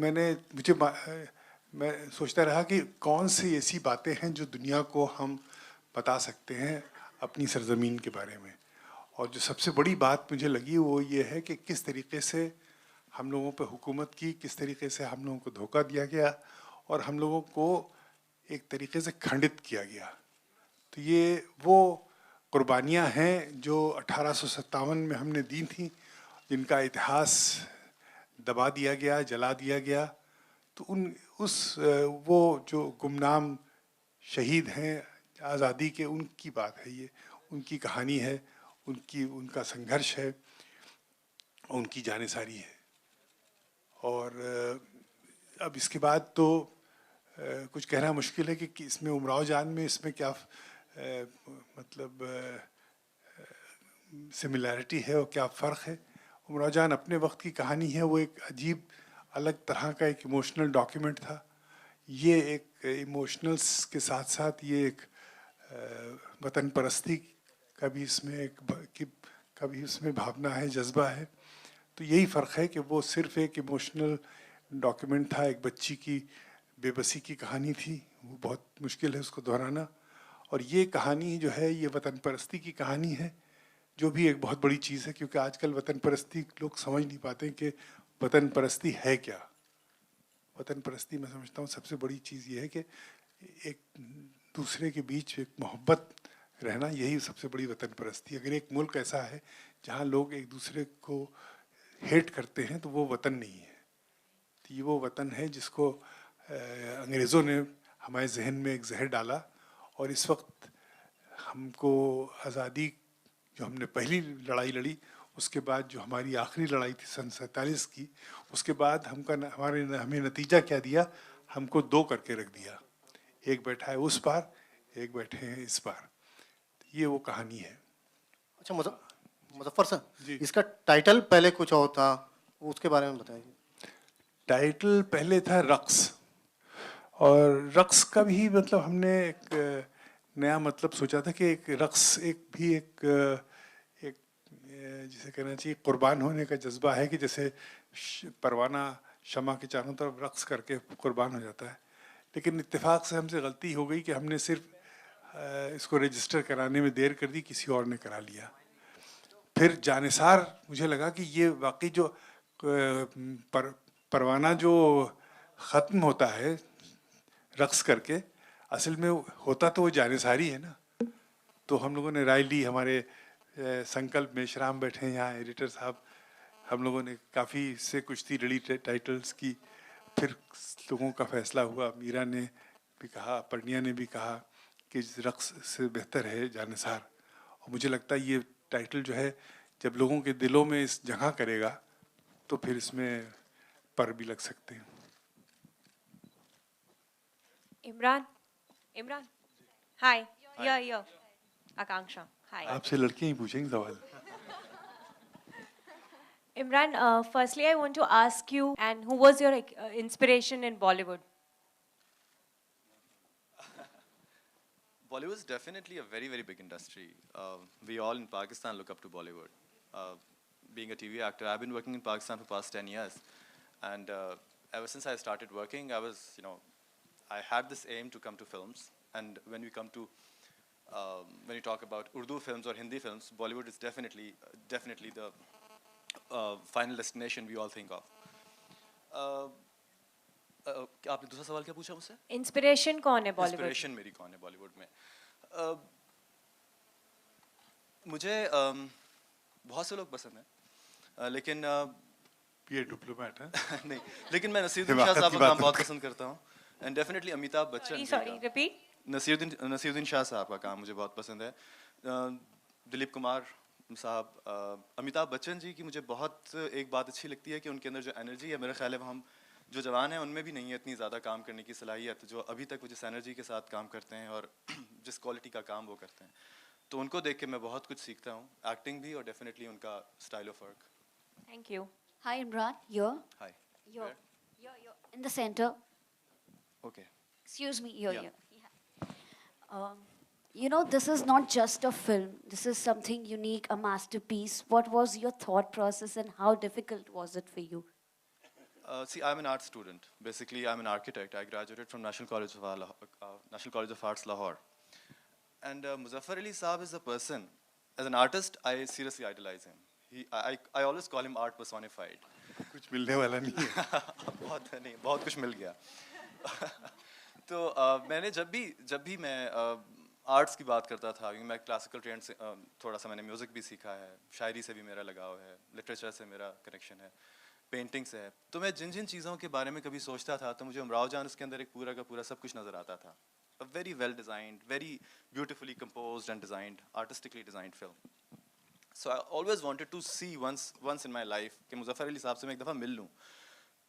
Speaker 2: मैं सोचता रहा कि कौन सी ऐसी बातें हैं जो दुनिया को हम बता सकते हैं अपनी सरजमीन के बारे में. और जो सबसे बड़ी बात मुझे लगी वो ये है कि किस तरीके से हम लोगों पे हुकूमत की, किस तरीके से हम लोगों को धोखा दिया गया और हम लोगों को एक तरीके से खंडित किया गया. तो ये वो कुर्बानियाँ हैं जो 1857 में हमने दी थी, जिनका इतिहास दबा दिया गया, जला दिया गया. तो वो जो गुमनाम शहीद हैं आज़ादी के, उनकी बात है ये, उनकी कहानी है, उनका संघर्ष है, उनकी जानेसारी है. और अब इसके बाद तो कुछ कहना मुश्किल है कि इसमें उमराव जान में इसमें क्या मतलब सिमिलैरिटी है और क्या फ़र्क है. उमराव जान अपने वक्त की कहानी है, वो एक अजीब अलग तरह का एक इमोशनल डॉक्यूमेंट था। ये एक इमोशनल्स के साथ साथ ये एक वतन परस्ती का भी इसमें कभी उसमें भावना है, जज्बा है। तो यही फ़र्क है कि वो सिर्फ एक इमोशनल डॉक्यूमेंट था, एक बच्ची की बेबसी की कहानी थी, वो बहुत मुश्किल है उसको दोहराना। और ये कहानी जो है ये वतन परस्ती की कहानी है, जो भी एक बहुत बड़ी चीज़ है, क्योंकि आजकल वतन परस्ती लोग समझ नहीं पाते कि वतन परस्ती है क्या। वतन परस्ती मैं समझता हूँ सबसे बड़ी चीज़ ये है कि एक दूसरे के बीच एक मोहब्बत रहना, यही सबसे बड़ी वतन परस्ती। अगर एक मुल्क ऐसा है जहाँ लोग एक दूसरे को हेट करते हैं तो वो वतन नहीं है। तो ये वो वतन है जिसको अंग्रेज़ों ने हमारे जहन में एक जहर डाला, और इस वक्त हमको आज़ादी जो हमने पहली लड़ाई लड़ी, उसके बाद जो हमारी आखिरी लड़ाई थी सन 47 की, उसके बाद हमें नतीजा क्या दिया, हमको दो करके रख दिया। एक बैठा है उस पार, एक बैठे हैं इस पार। ये वो कहानी है।
Speaker 15: अच्छा मुजफ्फर सर, इसका टाइटल पहले कुछ और था, उसके बारे में बताइए।
Speaker 2: टाइटल पहले था रक्स, और रक्स का भी मतलब हमने एक नया मतलब सोचा था कि एक रक्स एक जिसे कहना चाहिए कुर्बान होने का जज्बा है, कि जैसे परवाना शमा के चारों तरफ रक्स करके कुर्बान हो जाता है। लेकिन इत्तेफाक से हमसे गलती हो गई कि हमने सिर्फ इसको रजिस्टर कराने में देर कर दी, किसी और ने करा लिया। फिर जानिसार मुझे लगा कि ये वाकई जो परवाना जो ख़त्म होता है रक्स करके, असल में होता तो वो जानिसारी है ना। तो हम लोगों ने राय ली, हमारे संकल्प मेश्राम बैठे हैं यहाँ, एडिटर साहब, हम लोगों ने काफ़ी से कुश्ती लड़ी टाइटल्स की। फिर लोगों का फैसला हुआ, मीरा ने भी कहा, पर्णिया ने भी कहा कि रक्स से बेहतर है जानिसार। और मुझे लगता है ये टाइटल जो है जब लोगों के दिलों में इस जगह करेगा तो फिर इसमें पर भी लग सकते हैं।
Speaker 16: इमरान हाय, यो आकांक्षा हाय।
Speaker 2: आपसे लड़कियां ही पूछेंगी सवाल।
Speaker 16: Imran, firstly, I want to ask you, and who was your inspiration in Bollywood?
Speaker 6: Bollywood is definitely a very, very big industry. We all in Pakistan look up to Bollywood. Being a TV actor, I've been working in Pakistan for the past 10 years. And ever since I started working, I had this aim to come to films. And when we come to, when you talk about Urdu films or Hindi films, Bollywood is definitely the final destination we all think of. आपने दूसरा सवाल क्या पूछा मुझसे?
Speaker 16: Inspiration कौन है Bollywood?
Speaker 6: Inspiration मेरी कौन है Bollywood में? मुझे बहुत से लोग पसंद हैं, लेकिन
Speaker 2: ये डिप्लोमेट है
Speaker 6: नहीं, लेकिन मैं नसीरुद्दीन शाह साहब का काम बहुत पसंद करता हूँ, and definitely Amitabh Bachchan.
Speaker 16: Sorry, repeat.
Speaker 6: Naseeruddin Shah साहब का काम मुझे बहुत पसंद है, दिलीप कुमार साहब, अमिताभ बच्चन जी की मुझे बहुत एक बात अच्छी लगती है कि उनके अंदर जो एनर्जी है, मेरा ख्याल है हम जो जवान हैं उनमें भी नहीं है इतनी ज़्यादा काम करने की सलाहियत, जो अभी तक वो जिस एनर्जी के साथ काम करते हैं और जिस क्वालिटी का काम वो करते हैं, तो उनको देख के मैं बहुत कुछ सीखता हूँ, एक्टिंग भी और डेफिनेटली उनका style of work.
Speaker 16: Thank you.
Speaker 17: Hi Imran, you're?
Speaker 6: Hi.
Speaker 17: You're in the center.
Speaker 6: Okay.
Speaker 17: Excuse me, you're here. You know, this is not just a film. This is something unique, a masterpiece. What was your thought process and how difficult was it for you?
Speaker 6: See, I'm an art student. Basically, I'm an architect. I graduated from National College of Arts, Lahore. And Muzaffar Ali Saab is a person. As an artist, I seriously idolize him. I always call him art personified.
Speaker 2: कुछ मिलने वाला नहीं है।
Speaker 6: बहुत कुछ मिल गया। तो मैंने जब भी मैं आर्ट्स की बात करता था, क्योंकि मैं क्लासिकल ट्रेंड से थोड़ा सा मैंने म्यूज़िक भी सीखा है, शायरी से भी मेरा लगाव है, लिटरेचर से मेरा कनेक्शन है, पेंटिंग से है, तो मैं जिन जिन चीज़ों के बारे में कभी सोचता था तो मुझे उमराव जान उसके अंदर एक पूरा का पूरा सब कुछ नज़र आता था। A very well designed, very beautifully composed and designed, artistically designed film. So I always wanted to see once in my life कि मुज़फ़्फ़र अली साहब से मैं एक दफ़ा मिल लूँ।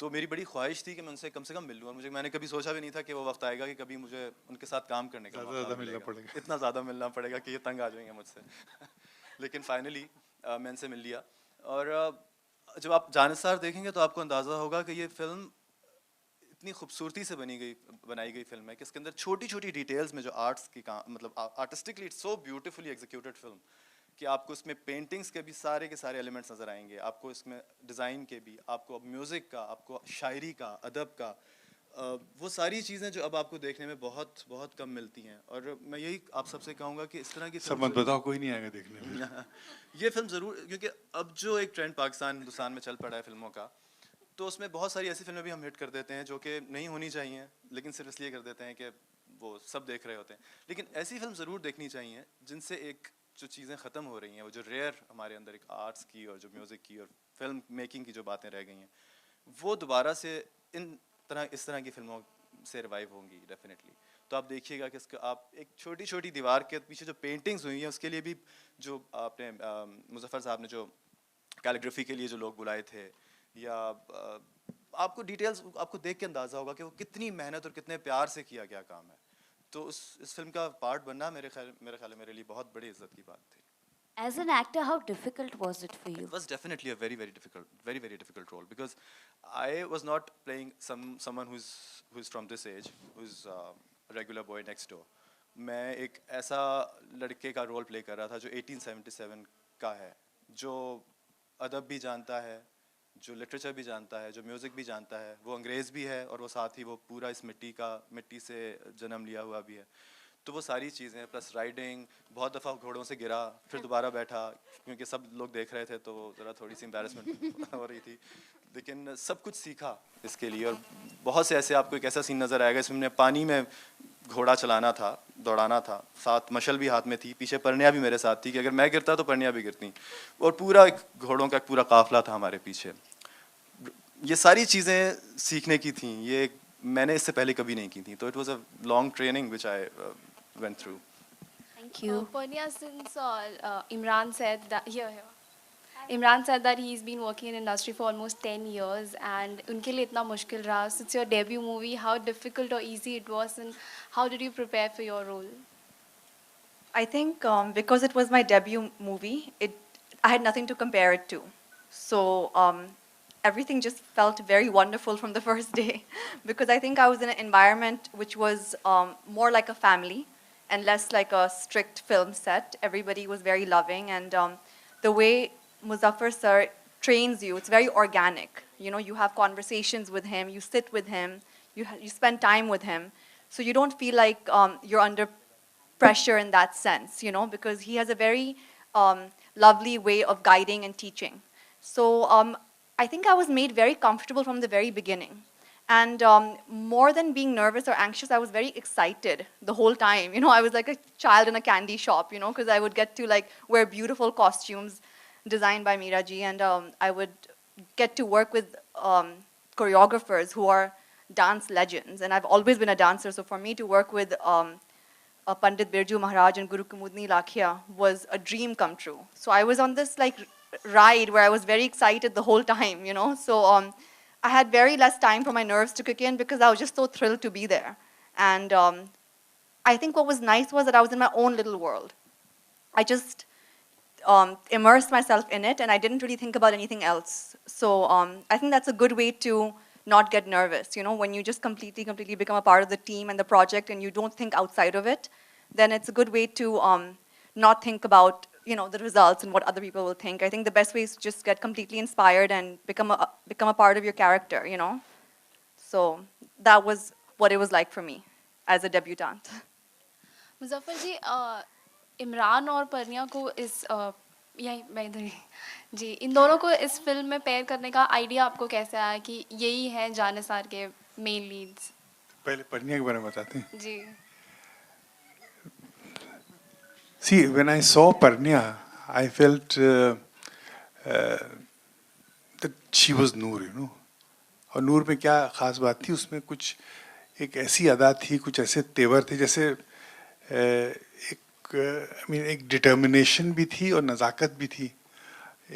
Speaker 6: तो मेरी बड़ी ख्वाहिश थी कि मैं उनसे कम से कम मिल लूँ, और मैंने कभी सोचा भी नहीं था कि वो वक्त आएगा कि कभी मुझे उनके साथ काम करने का मौका मिलेगा। इतना ज़्यादा मिलना पड़ेगा कि ये तंग आ जाएंगे मुझसे। लेकिन फाइनली मैं इनसे मिल लिया, और जब आप जानिसार देखेंगे तो आपको अंदाज़ा होगा कि ये फिल्म इतनी खूबसूरती से बनाई गई फिल्म है कि इसके अंदर छोटी छोटी डिटेल्स में जो आर्ट्स की मतलब artistically it's so beautifully executed film कि आपको इसमें पेंटिंग्स के भी सारे एलिमेंट्स नज़र आएंगे, आपको इसमें डिज़ाइन के भी, आपको म्यूज़िक का, आपको शायरी का, अदब का, वो सारी चीज़ें जो अब आपको देखने में बहुत बहुत कम मिलती हैं। और मैं यही आप सबसे कहूँगा कि इस तरह की
Speaker 2: सब मत बताओ, कोई नहीं आएगा देखने में।
Speaker 6: ये फिल्म ज़रूर, क्योंकि अब जो एक ट्रेंड पाकिस्तान हिंदुस्तान में चल पड़ा है फिल्मों का, तो उसमें बहुत सारी ऐसी फिल्में भी हम हिट कर देते हैं जो कि नहीं होनी चाहिए, लेकिन सिर्फ इसलिए कर देते हैं कि वो सब देख रहे होते हैं। लेकिन ऐसी फिल्म ज़रूर देखनी चाहिए जिनसे एक जो चीज़ें ख़त्म हो रही हैं, वो जो रेयर हमारे अंदर एक आर्ट्स की और जो म्यूज़िक की और फिल्म मेकिंग की जो बातें रह गई हैं, वो दोबारा से इस तरह की फिल्मों से रिवाइव होंगी डेफिनेटली। तो आप देखिएगा कि इसका आप एक छोटी छोटी दीवार के पीछे जो पेंटिंग्स हुई हैं उसके लिए भी जो आपने मुज़फ़्फ़र साहब ने जो कैलीग्राफी के लिए जो लोग बुलाए थे, या आपको डिटेल्स आपको देख के अंदाज़ा होगा कि वो कितनी मेहनत और कितने प्यार से किया गया काम है। तो इस फिल्म का पार्ट बनना मेरे ख्याल में मेरे लिए बहुत बड़ी इज्जत की बात थी।
Speaker 17: As an actor, how difficult was it for you?
Speaker 6: It was definitely a very very difficult role, because I was not playing someone who's from this age, who's a regular boy next door. मैं एक ऐसा लड़के का role play कर रहा था जो 1877 का है, जो अदब भी जानता है, जो लिटरेचर भी जानता है, जो म्यूज़िक भी जानता है, वो अंग्रेज़ भी है और वो साथ ही वो पूरा इस मिट्टी से जन्म लिया हुआ भी है। तो वो सारी चीज़ें प्लस राइडिंग, बहुत दफ़ा घोड़ों से गिरा फिर दोबारा बैठा, क्योंकि सब लोग देख रहे थे तो ज़रा थोड़ी सी एम्बैरेसमेंट हो रही थी, लेकिन सब कुछ सीखा इसके लिए। और बहुत से ऐसे आपको एक ऐसा सीन नज़र आएगा इसमें हमने पानी में घोड़ा चलाना था, दौड़ाना था, साथ मशल भी हाथ में थी, पीछे परनिया भी मेरे साथ थी कि अगर मैं गिरता तो परनिया भी गिरती, और पूरा एक घोड़ों का पूरा काफिला था हमारे पीछे। ये सारी चीज़ें सीखने की थी, ये मैंने इससे पहले कभी नहीं की थी, तो it was a long training which I went through.
Speaker 17: Thank you.
Speaker 18: Purnia, since Imran said that Imran said that he's been working in industry for almost 10 years and उनके लिए इतना मुश्किल रहा. So it's your debut movie. How difficult or easy it was, and how did you prepare for your role?
Speaker 19: I think because it was my debut movie, I had nothing to compare it to. So everything just felt very wonderful from the first day, because I think I was in an environment which was more like a family and less like a strict film set. Everybody was very loving, and the way Muzaffar sir trains you, it's very organic. You know, you have conversations with him, you sit with him, you spend time with him, so you don't feel like you're under pressure in that sense, you know, because he has a very lovely way of guiding and teaching. So I think I was made very comfortable from the very beginning. And more than being nervous or anxious, I was very excited the whole time. You know, I was like a child in a candy shop, you know, because I would get to like wear beautiful costumes designed by Meera ji, and I would get to work with choreographers who are dance legends. And I've always been a dancer, so for me to work with Pandit Birju Maharaj and Guru Kumudni Lakhia was a dream come true. So I was on this like ride where I was very excited the whole time, you know. So I had very less time for my nerves to kick in because I was just so thrilled to be there. And I think what was nice was that I was in my own little world. I just immersed myself in it, and I didn't really think about anything else. So I think that's a good way to not get nervous. You know, when you just completely become a part of the team and the project and you don't think outside of it, then it's a good way to not think about, you know, the results and what other people will think. I think the best way is to just get completely inspired and become a part of your character, you know. So that was what it was like for me as a debutante.
Speaker 18: Muzaffar जी, इमरान और परनिया को इस यही मैं इधर ही जी, इन दोनों को इस film में पेयर करने का आइडिया आपको कैसे आया कि यही हैं जानिसार के मेन लीड्स?
Speaker 2: पहले परनिया के बारे में बताते हैं
Speaker 18: जी।
Speaker 2: See, when I saw Parnya, I felt that she was Noor, you know. और नूर में क्या ख़ास बात थी, उसमें कुछ एक ऐसी अदा थी, कुछ ऐसे तेवर थे, जैसे एक डिटर्मिनेशन भी थी और नज़ाकत भी थी,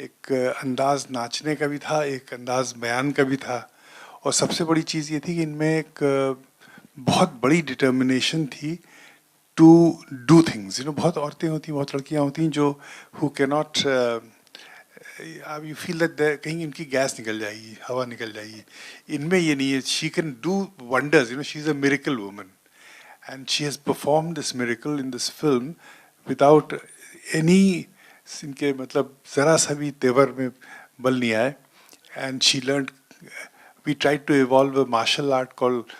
Speaker 2: एक अंदाज़ नाचने का भी था, एक अंदाज़ बयान का भी था, और सबसे बड़ी चीज़ ये थी कि इनमें एक बहुत बड़ी डिटर्मिनेशन थी to do things. You know, बहुत औरतें होती हैं, बहुत लड़कियां होती हैं जो who cannot अब यू फील दैट कहीं इनकी गैस निकल जाएगी, हवा निकल जाएगी. इनमें ये नहीं है. She can do wonders, she is a miracle woman, and she has performed this miracle in this film without any, इनके मतलब जरा सा भी तेवर में बल नहीं आए. And she learn, we tried to evolve a martial art called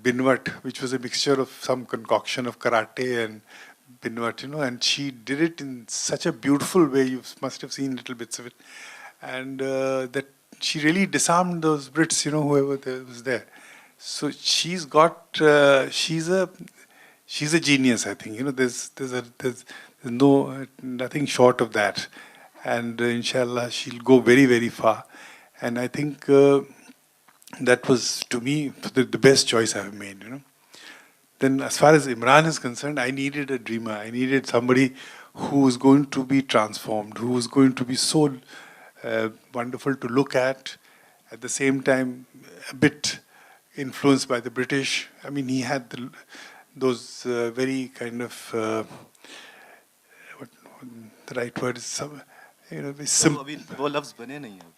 Speaker 2: Binwat, which was a mixture of some concoction of karate and Binwat, and she did it in such a beautiful way. You must have seen little bits of it. And that she really disarmed those Brits, whoever was there. So she's got, she's a genius, I think. There's nothing short of that. And inshallah, she'll go very, very far. And I think that was, to me, the best choice I've made, Then as far as Imran is concerned, I needed a dreamer. I needed somebody who was going to be transformed, who was going to be so wonderful to look at the same time a bit influenced by the British. I mean, he had those very kind of, what the right word is,
Speaker 6: वो लफ्ज़ बने नहीं हैं.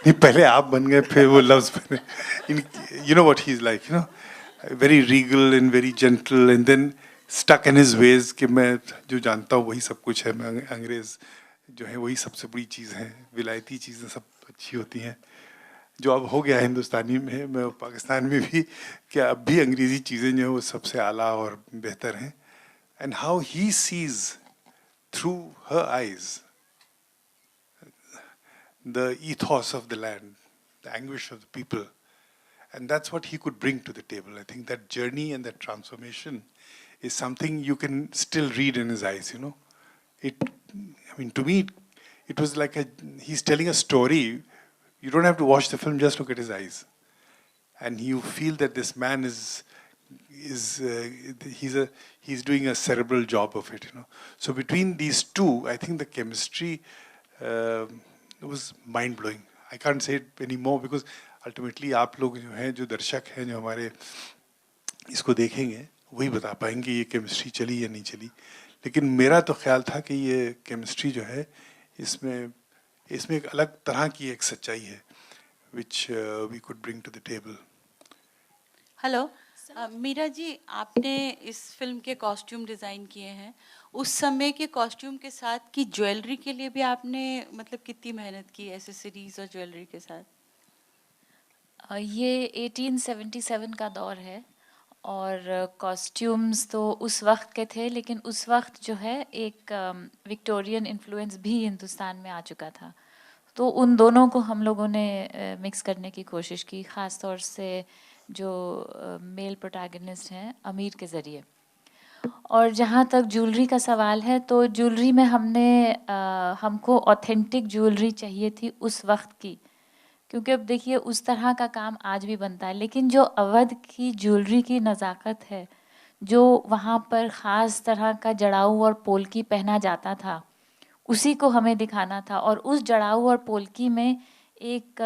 Speaker 2: नहीं, पहले आप बन गए, फिर वो लफ्ज़ बने. You know what he's like, very regal and very gentle, and then stuck in his ways कि मैं जो जानता हूँ वही सब कुछ है. मैं अंग्रेज़ जो है वही सबसे बड़ी चीज़ है. विलायती चीज़ें सब अच्छी होती हैं. जो अब हो गया हिंदुस्तानी में, मैं पाकिस्तान में भी, कि अब भी अंग्रेज़ी चीज़ें जो है वो सबसे आला और बेहतर हैं. And how he sees through her eyes the ethos of the land, the anguish of the people. And that's what he could bring to the table. I think that journey and that transformation is something you can still read in his eyes, to me, it was like he's telling a story. You don't have to watch the film, just look at his eyes. And you feel that this man he's doing a cerebral job of it, So between these two, I think the chemistry was mind-blowing. I can't say it anymore because ultimately आप लोग जो हैं, जो दर्शक हैं, जो हमारे इसको देखेंगे, वही बता पाएंगे ये केमिस्ट्री चली या नहीं चली. लेकिन मेरा तो ख्याल था कि ये केमिस्ट्री जो है, इसमें एक अलग तरह की एक सच्चाई है, which we could bring to the table.
Speaker 20: Hello Meera ji, आपने इस फिल्म के कॉस्ट्यूम डिज़ाइन किए हैं. उस समय के कॉस्ट्यूम के साथ की ज्वेलरी के लिए भी आपने मतलब कितनी मेहनत की, एसेसरीज और ज्वेलरी के साथ?
Speaker 3: ये 1877 का दौर है और कॉस्ट्यूम्स तो उस वक्त के थे, लेकिन उस वक्त जो है एक विक्टोरियन इन्फ्लुएंस भी हिंदुस्तान में आ चुका था. तो उन दोनों को हम लोगों ने मिक्स करने की कोशिश की, ख़ास तौर से जो मेल प्रोटैगनिस्ट हैं अमीर के ज़रिए. और जहाँ तक ज्वेलरी का सवाल है, तो ज्वेलरी में हमको ऑथेंटिक ज्वेलरी चाहिए थी उस वक्त की, क्योंकि अब देखिए उस तरह का काम आज भी बनता है, लेकिन जो अवध की ज्वेलरी की नज़ाकत है, जो वहाँ पर ख़ास तरह का जड़ाऊ और पोल्की पहना जाता था, उसी को हमें दिखाना था. और उस जड़ाऊ और पोल्की में एक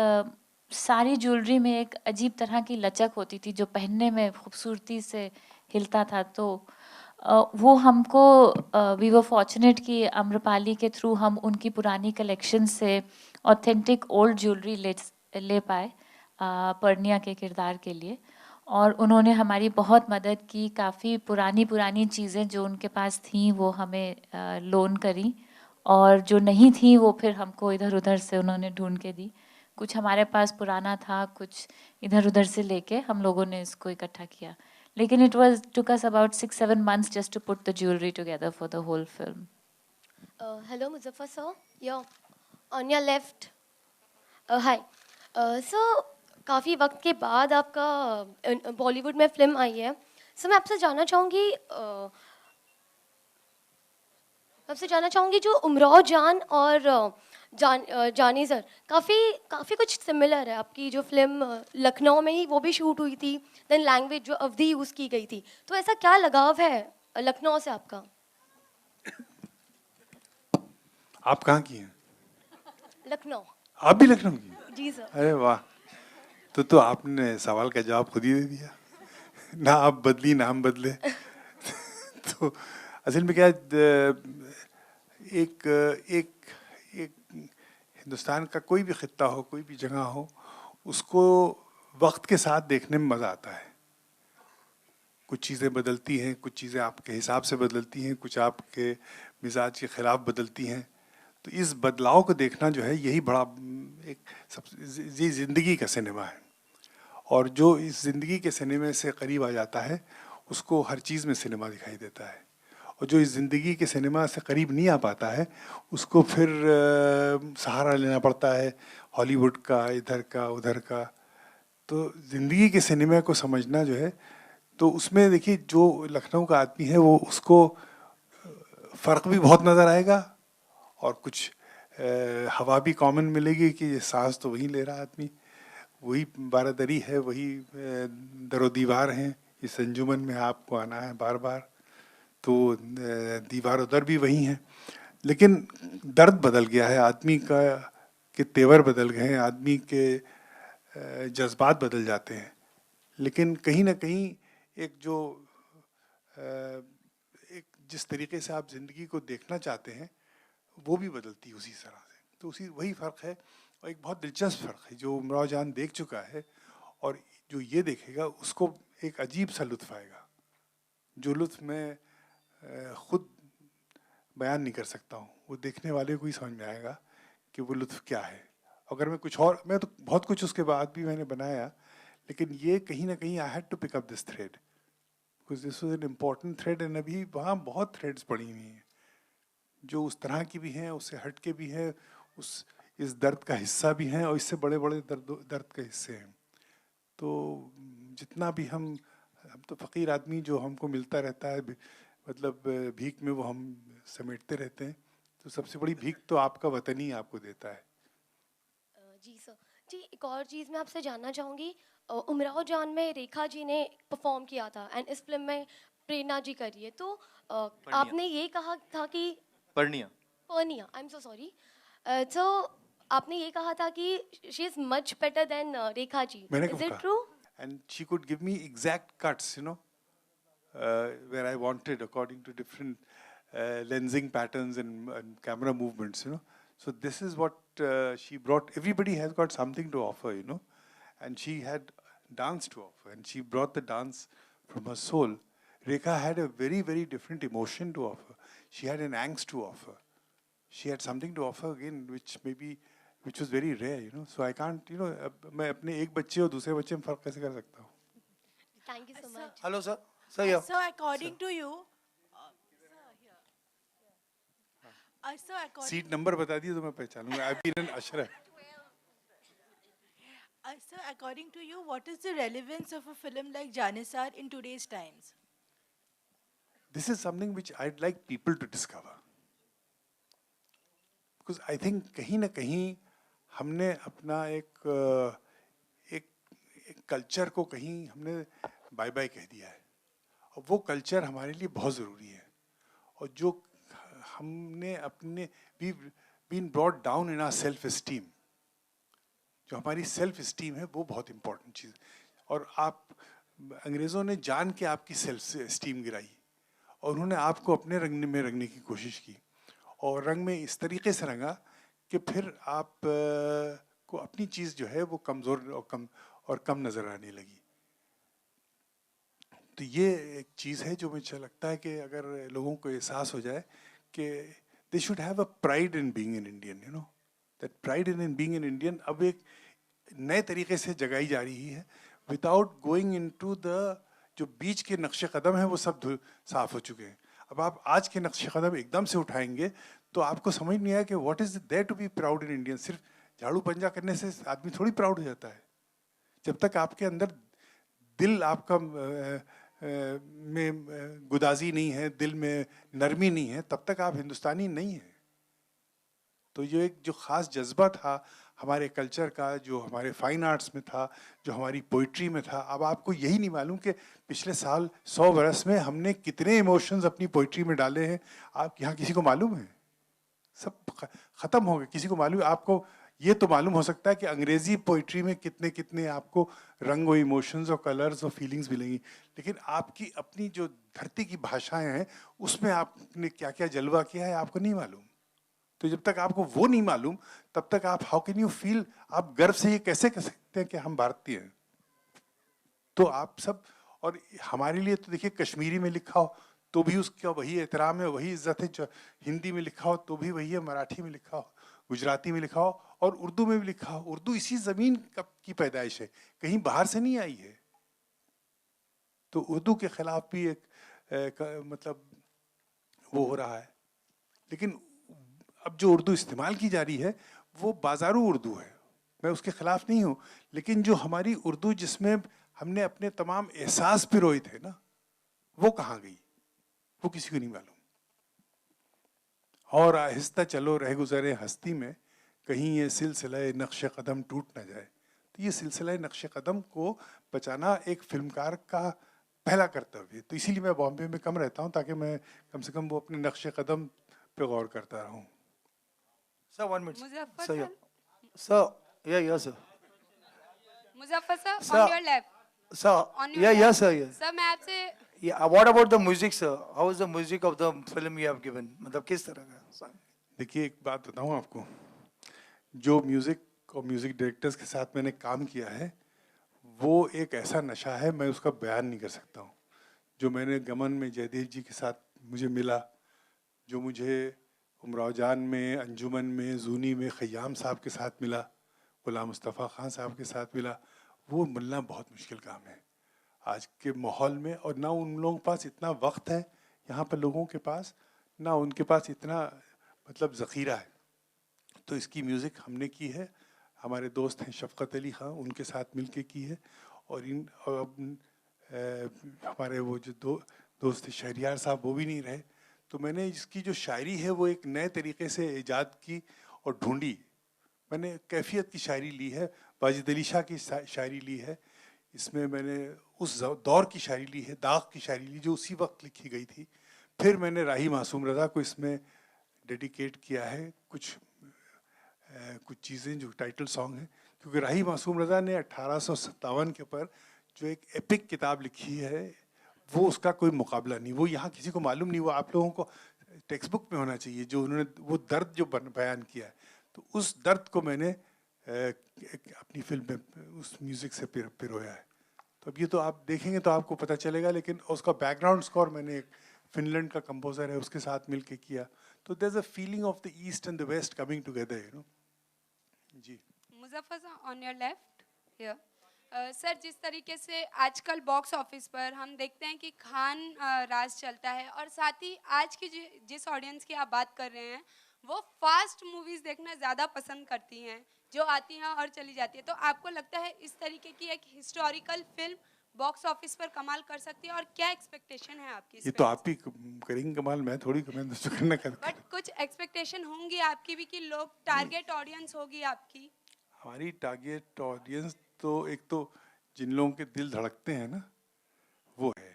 Speaker 3: सारी ज्वेलरी में एक अजीब तरह की लचक होती थी, जो पहनने में खूबसूरती से हिलता था. तो वो हमको वी वर फॉर्चुनेट कि आम्रपाली के थ्रू हम उनकी पुरानी कलेक्शन से ऑथेंटिक ओल्ड ज्वेलरी ले पाए पर्णिया के किरदार के लिए. और उन्होंने हमारी बहुत मदद की. काफ़ी पुरानी चीज़ें जो उनके पास थीं वो हमें लोन करी, और जो नहीं थी वो फिर हमको इधर उधर से उन्होंने ढूंढ के दी. कुछ हमारे पास पुराना था, कुछ इधर उधर से लेके हम लोगों ने इसको इकट्ठा किया. लेकिन it took us about 6-7 months just to put the jewelry together for the whole film.
Speaker 21: Hello, Muzaffar sir. Yeah, on your left. Hi. So, काफ़ी वक्त के बाद आपका बॉलीवुड में फिल्म आई है. सर मैं आपसे जानना चाहूँगी जो उमराव जान और जानी सर काफ़ी कुछ सिमिलर है. आपकी जो फिल्म लखनऊ में ही वो भी शूट हुई थी, देन लैंग्वेज जो अवधी यूज़ की गई थी. तो ऐसा क्या लगाव है लखनऊ से आपका?
Speaker 2: आप कहाँ की हैं?
Speaker 21: लखनऊ.
Speaker 2: आप भी लखनऊ की?
Speaker 21: जी सर.
Speaker 2: अरे वाह, तो आपने सवाल का जवाब खुद ही दे दिया. ना आप बदली ना हम बदले. तो असल में क्या एक हिंदुस्तान का कोई भी खित्ता हो, कोई भी जगह हो, उसको वक्त के साथ देखने में मज़ा आता है। कुछ चीज़ें बदलती हैं, कुछ चीज़ें आपके हिसाब से बदलती हैं, कुछ आपके मिजाज के ख़िलाफ़ बदलती हैं। तो इस बदलाव को देखना जो है, यही बड़ा एक ये ज़िंदगी का सिनेमा है। और जो इस ज़िंदगी के सिनेमे से करीब आ जाता है, उसको हर चीज़ में सिनेमा दिखाई देता है। और जो इस ज़िंदगी के सिनेमा से करीब नहीं आ पाता है, उसको फिर सहारा लेना पड़ता है हॉलीवुड का, इधर का, उधर का। तो ज़िंदगी के सिनेमा को समझना जो है, तो उसमें देखिए जो लखनऊ का आदमी है, वो उसको फ़र्क भी बहुत नज़र आएगा, और कुछ हवा भी कॉमन मिलेगी कि ये सांस तो वहीं ले रहा आदमी, वही बारादरी है, वही दरो दीवार हैं, इस अंजुमन में आपको आना है बार बार, तो दीवार उधर भी वही हैं। लेकिन दर्द बदल गया है, आदमी का के तेवर बदल गए हैं, आदमी के जज्बात बदल जाते हैं। लेकिन कहीं ना कहीं एक जो एक जिस तरीके से आप ज़िंदगी को देखना चाहते हैं, वो भी बदलती है उसी तरह से। तो उसी वही फ़र्क है, और एक बहुत दिलचस्प फ़र्क है जो उमराव जान देख चुका है, और जो ये देखेगा उसको एक अजीब सा लुत्फ़ आएगा, जो लुत्फ़ मैं ख़ुद बयान नहीं कर सकता हूँ। वो देखने वाले को ही समझ में आएगा कि वो लुत्फ़ क्या है। अगर मैं कुछ और, मैं तो बहुत कुछ उसके बाद भी मैंने बनाया, लेकिन ये कहीं ना कहीं I had to pick up this thread, because this was an important thread. And अभी वहाँ बहुत थ्रेड्स पड़ी हुई हैं जो उस तरह की भी हैं, उससे हट के भी हैं, इस दर्द का हिस्सा भी हैं, और इससे बड़े बड़े दर्द के हिस्से हैं। तो जितना भी हम तो फ़कीर आदमी, जो हमको मिलता रहता है, मतलब भीख में वो हम समेटते रहते हैं, तो सबसे बड़ी भीख तो आपका वतन ही आपको देता है।
Speaker 21: जी सर, जी एक और चीज़ मैं आपसे जानना चाहूँगी, उमराव जान में रेखा जी ने परफॉर्म किया था, एंड इस फिल्म में प्रेरणा जी कर रही है, तो आपने ये कहा था कि
Speaker 6: पर्णिया,
Speaker 21: आई एम सो सॉरी, तो आपने ये कहा था कि she is much better than Rekha ji, is it true?
Speaker 2: And she could give me exact cuts, you know, where I wanted, according to different lensing patterns and camera movements, you know. So this is what she brought. Everybody has got something to offer, you know, and she had dance to offer, and she brought the dance from her soul. Rekha had a very, very different emotion to offer. She had an angst to offer. She had something to offer again, which was very rare, you know. So I can't, you know, मैं अपने एक बच्चे और दूसरे बच्चे में फ़र्क कैसे कर सकता हूँ?
Speaker 21: Thank you so much.
Speaker 15: Hello, sir. Sir, yeah.
Speaker 8: So according to you, so according.
Speaker 2: Seat number बता दिए तो मैं पहचानूंगा. I've been an usher.
Speaker 8: So according to you, what is the relevance of a film like Janissar in today's times?
Speaker 2: This is something which I'd like people to discover. Because I think कहीं ना कहीं हमने अपना एक culture को कहीं हमने bye bye कह दिया है, और वो कल्चर हमारे लिए बहुत ज़रूरी है. और जो हमने अपने been brought down in our self esteem, जो हमारी सेल्फ एस्टीम है, वो बहुत इम्पोर्टेंट चीज़. और आप अंग्रेज़ों ने जान के आपकी सेल्फ एस्टीम गिराई, और उन्होंने आपको अपने रंग में रंगने की कोशिश की, और रंग में इस तरीके से रंगा कि फिर आप को अपनी चीज़ जो है वो कमज़ोर और कम नज़र आने लगी. तो ये एक चीज़ है जो मुझे लगता है कि अगर लोगों को एहसास हो जाए कि they should have a pride in being an Indian, you know, that pride in being an Indian अब एक नए तरीके से जगाई जा रही है, विदाउट गोइंग इनटू द जो बीच के नक्शे कदम हैं वो सब साफ हो चुके हैं. अब आप आज के नक्शे कदम एकदम से उठाएंगे तो आपको समझ नहीं आया कि what is there to be proud in Indian. सिर्फ झाड़ू पंजा करने से आदमी थोड़ी प्राउड हो जाता है. जब तक आपके अंदर दिल आपका में गुदाजी नहीं है, दिल में नरमी नहीं है, तब तक आप हिंदुस्तानी नहीं हैं. तो ये एक जो ख़ास जज्बा था हमारे कल्चर का, जो हमारे फाइन आर्ट्स में था, जो हमारी पोइट्री में था, अब आपको यही नहीं मालूम कि पिछले साल 100 बरस में हमने कितने इमोशंस अपनी पोइट्री में डाले हैं. आप यहाँ किसी को मालूम है? सब ख़त्म हो गए. किसी को मालूम? आपको ये तो मालूम हो सकता है कि अंग्रेज़ी पोइट्री में कितने कितने आपको रंग और इमोशंस और कलर्स और फीलिंग्स मिलेंगी, लेकिन आपकी अपनी जो धरती की भाषाएं हैं उसमें आपने क्या क्या जलवा किया है आपको नहीं मालूम. तो जब तक आपको वो नहीं मालूम तब तक आप हाउ कैन यू फील, आप गर्व से ये कैसे कह सकते हैं कि हम भारतीय हैं? तो आप सब, और हमारे लिए तो देखिए कश्मीरी में लिखा हो तो भी उसका वही एहतराम है, वही इज्जत है, जो हिंदी में लिखा हो तो भी वही है, मराठी में लिखा हो, गुजराती में लिखा हो और उर्दू में भी लिखा हो। उर्दू इसी ज़मीन की पैदाइश है, कहीं बाहर से नहीं आई है। तो उर्दू के खिलाफ भी मतलब वो हो रहा है। लेकिन अब जो उर्दू इस्तेमाल की जा रही है वो बाजारू उर्दू है, मैं उसके खिलाफ नहीं हूँ, लेकिन जो हमारी उर्दू जिसमें हमने अपने तमाम एहसास पिरोए थे ना, वो कहाँ गई, वो किसी को नहीं मालूम। और आहिस्ता चलो रह गुजरे हस्ती में, कहीं ये सिलसिला नक्श कदम टूट ना जाए। तो ये सिलसिला नक्श कदम को बचाना एक फिल्मकार का पहला कर्तव्य है। तो इसीलिए मैं बॉम्बे में कम रहता हूँ, ताकि मैं कम से कम वो अपने नक्श कदम पे गौर करता रहूँ।
Speaker 4: Sir, 1 minute.
Speaker 22: Muzaffar
Speaker 4: Sir,
Speaker 22: sir.
Speaker 4: yeah. Sir, yeah, sir.
Speaker 22: Muzaffar sir,
Speaker 4: Sir.
Speaker 22: on your left.
Speaker 4: Sir,
Speaker 22: On your
Speaker 4: yeah,
Speaker 22: left.
Speaker 4: sir, yeah.
Speaker 22: Sir मैं आपसे
Speaker 4: Yeah, what about the music, sir? How is the music of the film you have given? मतलब किस तरह का? Sir.
Speaker 2: देखिए एक बात बताऊँ आपको, जो म्यूज़िक और म्यूज़िक डायरेक्टर्स के साथ मैंने काम किया है वो एक ऐसा नशा है, मैं उसका बयान नहीं कर सकता हूँ। जो मैंने गमन में जयदेव जी के साथ मुझे मिला, जो मुझे उमराव जान में, अंजुमन में, जूनी में खयाम साहब के साथ मिला, गुलाम मुस्तफ़ा खान साहब के साथ मिला, वो मिलना बहुत मुश्किल काम है आज के माहौल में। और ना उन लोगों के पास इतना वक्त है यहाँ पर लोगों के पास, ना उनके पास इतना मतलब ज़ख़ीरा है। तो इसकी म्यूज़िक हमने की है, हमारे दोस्त हैं शफ़क़त अली ख़ान, उनके साथ मिल के की है। और हमारे वो जो दोस्त शहरियार साहब वो भी नहीं रहे, तो मैंने इसकी जो शायरी है वो एक नए तरीके से ईजाद की और ढूंढी। मैंने कैफियत की शायरी ली है, वाजिद अली शाह की शायरी ली है, इसमें मैंने उस दौर की शायरी ली है, दाग की शायरी ली जो उसी वक्त लिखी गई थी। फिर मैंने राही मासूम रज़ा को इसमें डेडिकेट किया है कुछ चीज़ें जो टाइटल सॉन्ग हैं, क्योंकि राही मासूम रज़ा ने 1857 के ऊपर जो एक एपिक किताब लिखी है वो उसका कोई मुकाबला नहीं, वो यहाँ किसी को मालूम नहीं, वो आप लोगों को टेक्स्ट बुक में होना चाहिए। जो उन्होंने वो दर्द जो बयान किया है, तो उस दर्द को मैंने अपनी फिल्म में उस म्यूज़िक से पिरोया है। तो अब ये तो आप देखेंगे तो आपको पता चलेगा, लेकिन उसका बैकग्राउंड स्कोर मैंने एक फिनलैंड का कंपोजर है उसके साथ मिल के किया। तो there is a feeling of the east and the west coming together, you know. जी
Speaker 22: Muzaffar sir, on your left here. Sir जिस तरीके से आजकल बॉक्स ऑफिस पर हम देखते हैं कि खान राज चलता है, और साथ ही आज की जिस ऑडियंस की आप बात कर रहे हैं वो फास्ट मूवीज़ देखना ज़्यादा पसंद करती हैं, जो आती हैं और चली जाती है। तो आपको लगता है इस तरीके की एक हिस्टोरिकल फिल्म बॉक्स ऑफिस पर कमाल कर सकती है, और क्या एक्सपेक्टेशन है आपकी?
Speaker 2: ये तो आप ही करेंगे कमाल, मैं थोड़ी मैं तो करना कर।
Speaker 22: बट कुछ एक्सपेक्टेशन होंगी आपकी भी कि लोग टारगेट ऑडियंस होगी आपकी?
Speaker 2: हमारी टारगेट ऑडियंस तो एक तो जिन लोगों के दिल धड़कते हैं ना वो है,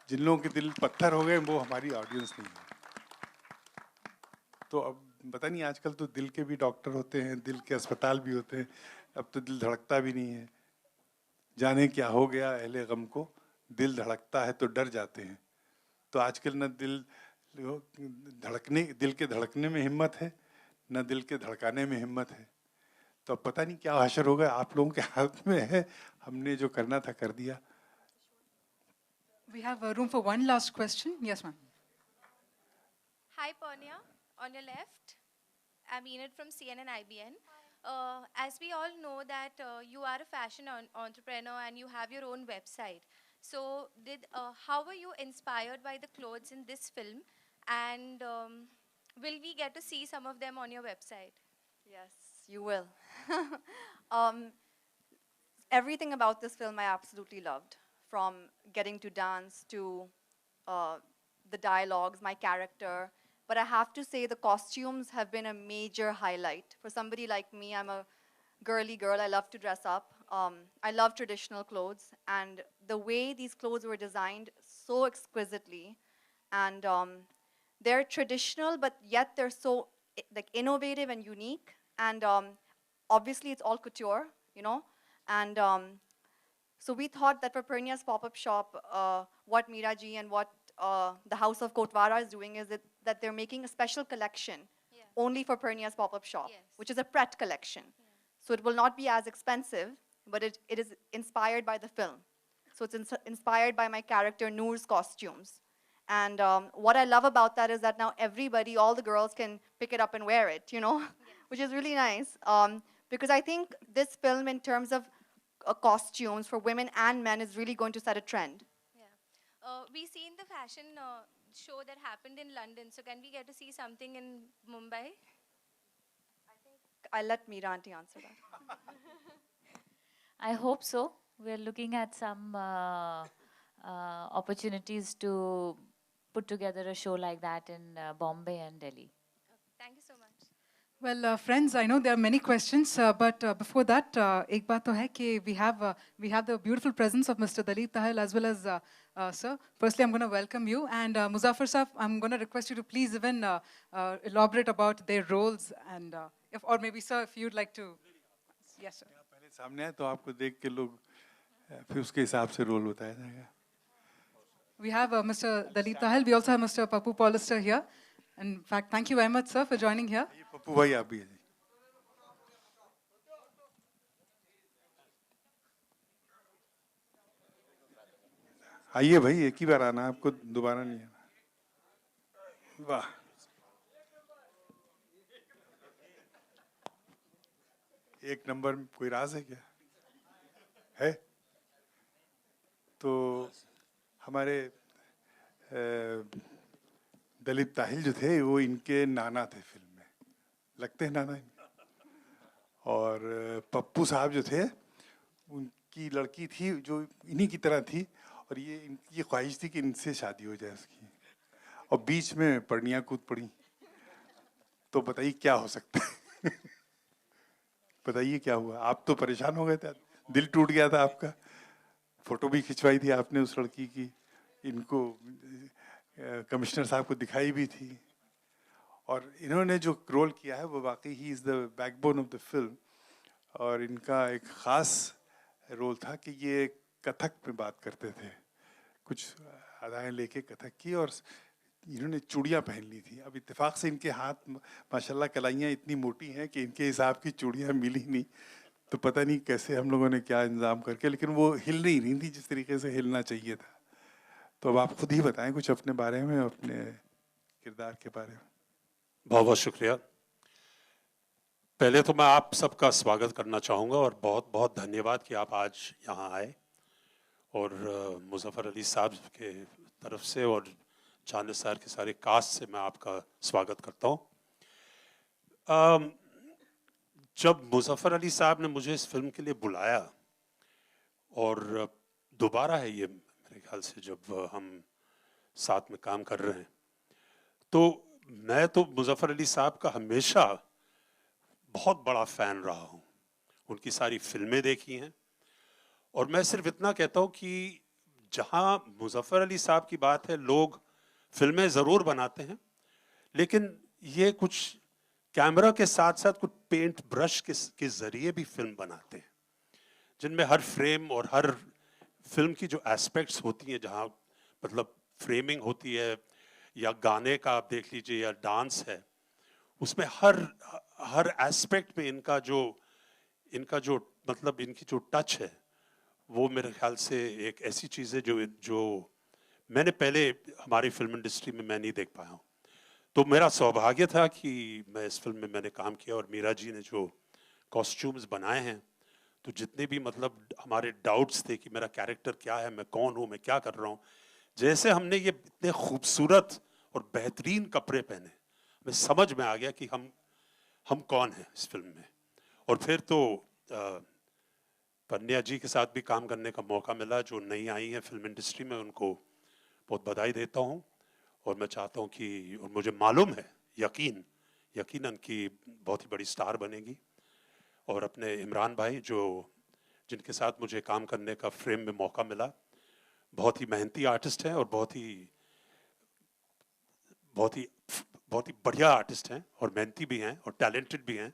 Speaker 2: जिन लोगों के दिल पत्थर हो गए वो हमारी ऑडियंस नहीं है। तो अब पता नहीं, आजकल तो दिल के भी डॉक्टर होते हैं, दिल के अस्पताल भी होते हैं, अब तो दिल धड़कता भी नहीं है। जाने क्या हो गया अहले गम को, दिल धड़कता है तो डर जाते हैं। तो आजकल न दिल के धड़कने में हिम्मत है, न दिल के धड़काने में हिम्मत है। तो अब पता नहीं क्या हशर होगा, आप लोगों के हाथ में है, हमने जो करना था कर दिया।
Speaker 1: We have room for one last question. Yes, ma'am.
Speaker 23: Hi, Purnia. On your left, I'm Enid from CNN IBN. As we all know that you are a fashion entrepreneur and you have your own website. So, how were you inspired by the clothes in this film? And will we get to see some of them on your website?
Speaker 7: Yes, you will. Everything about this film I absolutely loved, from getting to dance to the dialogues, my character. But I have to say the costumes have been a major highlight. For somebody like me, I'm a girly girl, I love to dress up. I love traditional clothes, and the way these clothes were designed so exquisitely, and they're traditional, but yet they're so like innovative and unique. And obviously it's all couture, you know. And so we thought that for Purnia's pop-up shop, what Meera ji and what the House of Kotwara is doing is that
Speaker 19: that they're making a special collection only for Pernia's pop-up shop, which is a Pret collection. So it will not be as expensive, but it is inspired by the film. So it's inspired by my character Noor's costumes. And what I love about that is that now everybody, all the girls can pick it up and wear it, you know, which is really nice. Because I think this film in terms of costumes for women and men is really going to set a trend.
Speaker 23: We seen the fashion show that happened in London, so can we get to see something in Mumbai?
Speaker 19: I'll let Meera auntie answer that.
Speaker 10: I hope so. We're looking at some opportunities to put together a show like that in Bombay and Delhi.
Speaker 23: Thank you so much.
Speaker 1: Well, friends, I know there are many questions, but before that, ek baat to hai ki we have the beautiful presence of Mr. Dalip Tahil as well as sir. Firstly, I'm going to welcome you, and Muzaffar Saab, I'm going to request you to please even elaborate about their roles, and or maybe sir, if you'd like to. Yes, sir.
Speaker 2: पहले सामने है तो आपको देख के लोग फिर उसके हिसाब से रोल बताया जाएगा.
Speaker 1: We have Mr. Dalip Tahil. We also have Mr. Pappu Paulister here. In fact, thank you very much, sir, for joining here.
Speaker 2: Pappu भाई आप भी हैं. आइए भाई, एक ही बार आना, आपको दोबारा नहीं आना. वाह. एक नंबर में कोई राज है क्या? है? तो हमारे दलीप ताहिल जो थे वो इनके नाना थे फिल्म में, लगते हैं नाना इनके. और पप्पू साहब जो थे उनकी लड़की थी जो इन्हीं की तरह थी, और ये इनकी ख्वाहिश थी कि इनसे शादी हो जाए उसकी, और बीच में परनिया कूद पड़ी. तो बताइए क्या हो सकता है? बताइए क्या हुआ? आप तो परेशान हो गए थे, दिल टूट गया था आपका. फोटो भी खिंचवाई थी आपने उस लड़की की, इनको कमिश्नर साहब को दिखाई भी थी. और इन्होंने जो रोल किया है वो वाकई he is the backbone of the film. और इनका एक ख़ास रोल था कि ये कथक में बात करते थे, कुछ अदाएं लेके कथक की, और इन्होंने चूड़ियाँ पहन ली थी. अब इत्तेफाक से इनके हाथ माशाल्लाह कलाइयाँ इतनी मोटी हैं कि इनके हिसाब की चूड़ियाँ मिली नहीं, तो पता नहीं कैसे हम लोगों ने क्या इंतज़ाम करके, लेकिन वो हिल नहीं रही थी जिस तरीके से हिलना चाहिए था. तो अब आप खुद ही बताएं कुछ अपने बारे में, अपने किरदार के बारे में.
Speaker 11: बहुत बहुत शुक्रिया. पहले तो मैं आप सबका स्वागत करना चाहूँगा और बहुत बहुत धन्यवाद कि आप आज यहाँ आए, और मुज़फ़्फ़र अली साहब के तरफ से और जानिस सर के सारे कास्ट से मैं आपका स्वागत करता हूँ. जब मुज़फ़्फ़र अली साहब ने मुझे इस फिल्म के लिए बुलाया, और दोबारा है ये मेरे ख्याल से जब हम साथ में काम कर रहे हैं, तो मैं तो मुज़फ़्फ़र अली साहब का हमेशा बहुत बड़ा फ़ैन रहा हूँ. उनकी सारी फिल्में देखी हैं, और मैं सिर्फ इतना कहता हूँ कि जहाँ मुज़फ़्फ़र अली साहब की बात है, लोग फिल्में ज़रूर बनाते हैं, लेकिन ये कुछ कैमरा के साथ साथ कुछ पेंट ब्रश के ज़रिए भी फिल्म बनाते हैं, जिनमें हर फ्रेम और हर फिल्म की जो एस्पेक्ट्स होती हैं, जहाँ मतलब फ्रेमिंग होती है या गाने का आप देख लीजिए या डांस है, उसमें हर एस्पेक्ट में इनका जो मतलब इनकी जो टच है, वो मेरे ख्याल से एक ऐसी चीज़ है जो मैंने पहले हमारी फिल्म इंडस्ट्री में मैं नहीं देख पाया हूँ. तो मेरा सौभाग्य था कि मैं इस फिल्म में मैंने काम किया, और मीरा जी ने जो कॉस्ट्यूम्स बनाए हैं, तो जितने भी मतलब हमारे डाउट्स थे कि मेरा कैरेक्टर क्या है, मैं कौन हूँ, मैं क्या कर रहा हूँ, जैसे हमने ये इतने खूबसूरत और बेहतरीन कपड़े पहने, हमें समझ में आ गया कि हम कौन हैं इस फिल्म में. और फिर तो पन्या जी के साथ भी काम करने का मौका मिला, जो नई आई हैं फिल्म इंडस्ट्री में, उनको बहुत बधाई देता हूँ. और मैं चाहता हूँ कि, और मुझे मालूम है यकीनन कि बहुत ही बड़ी स्टार बनेगी. और अपने इमरान भाई जिनके साथ मुझे काम करने का फ्रेम में मौका मिला, बहुत ही मेहनती आर्टिस्ट हैं और बहुत ही बढ़िया आर्टिस्ट हैं, और मेहनती भी हैं और टैलेंटेड भी हैं.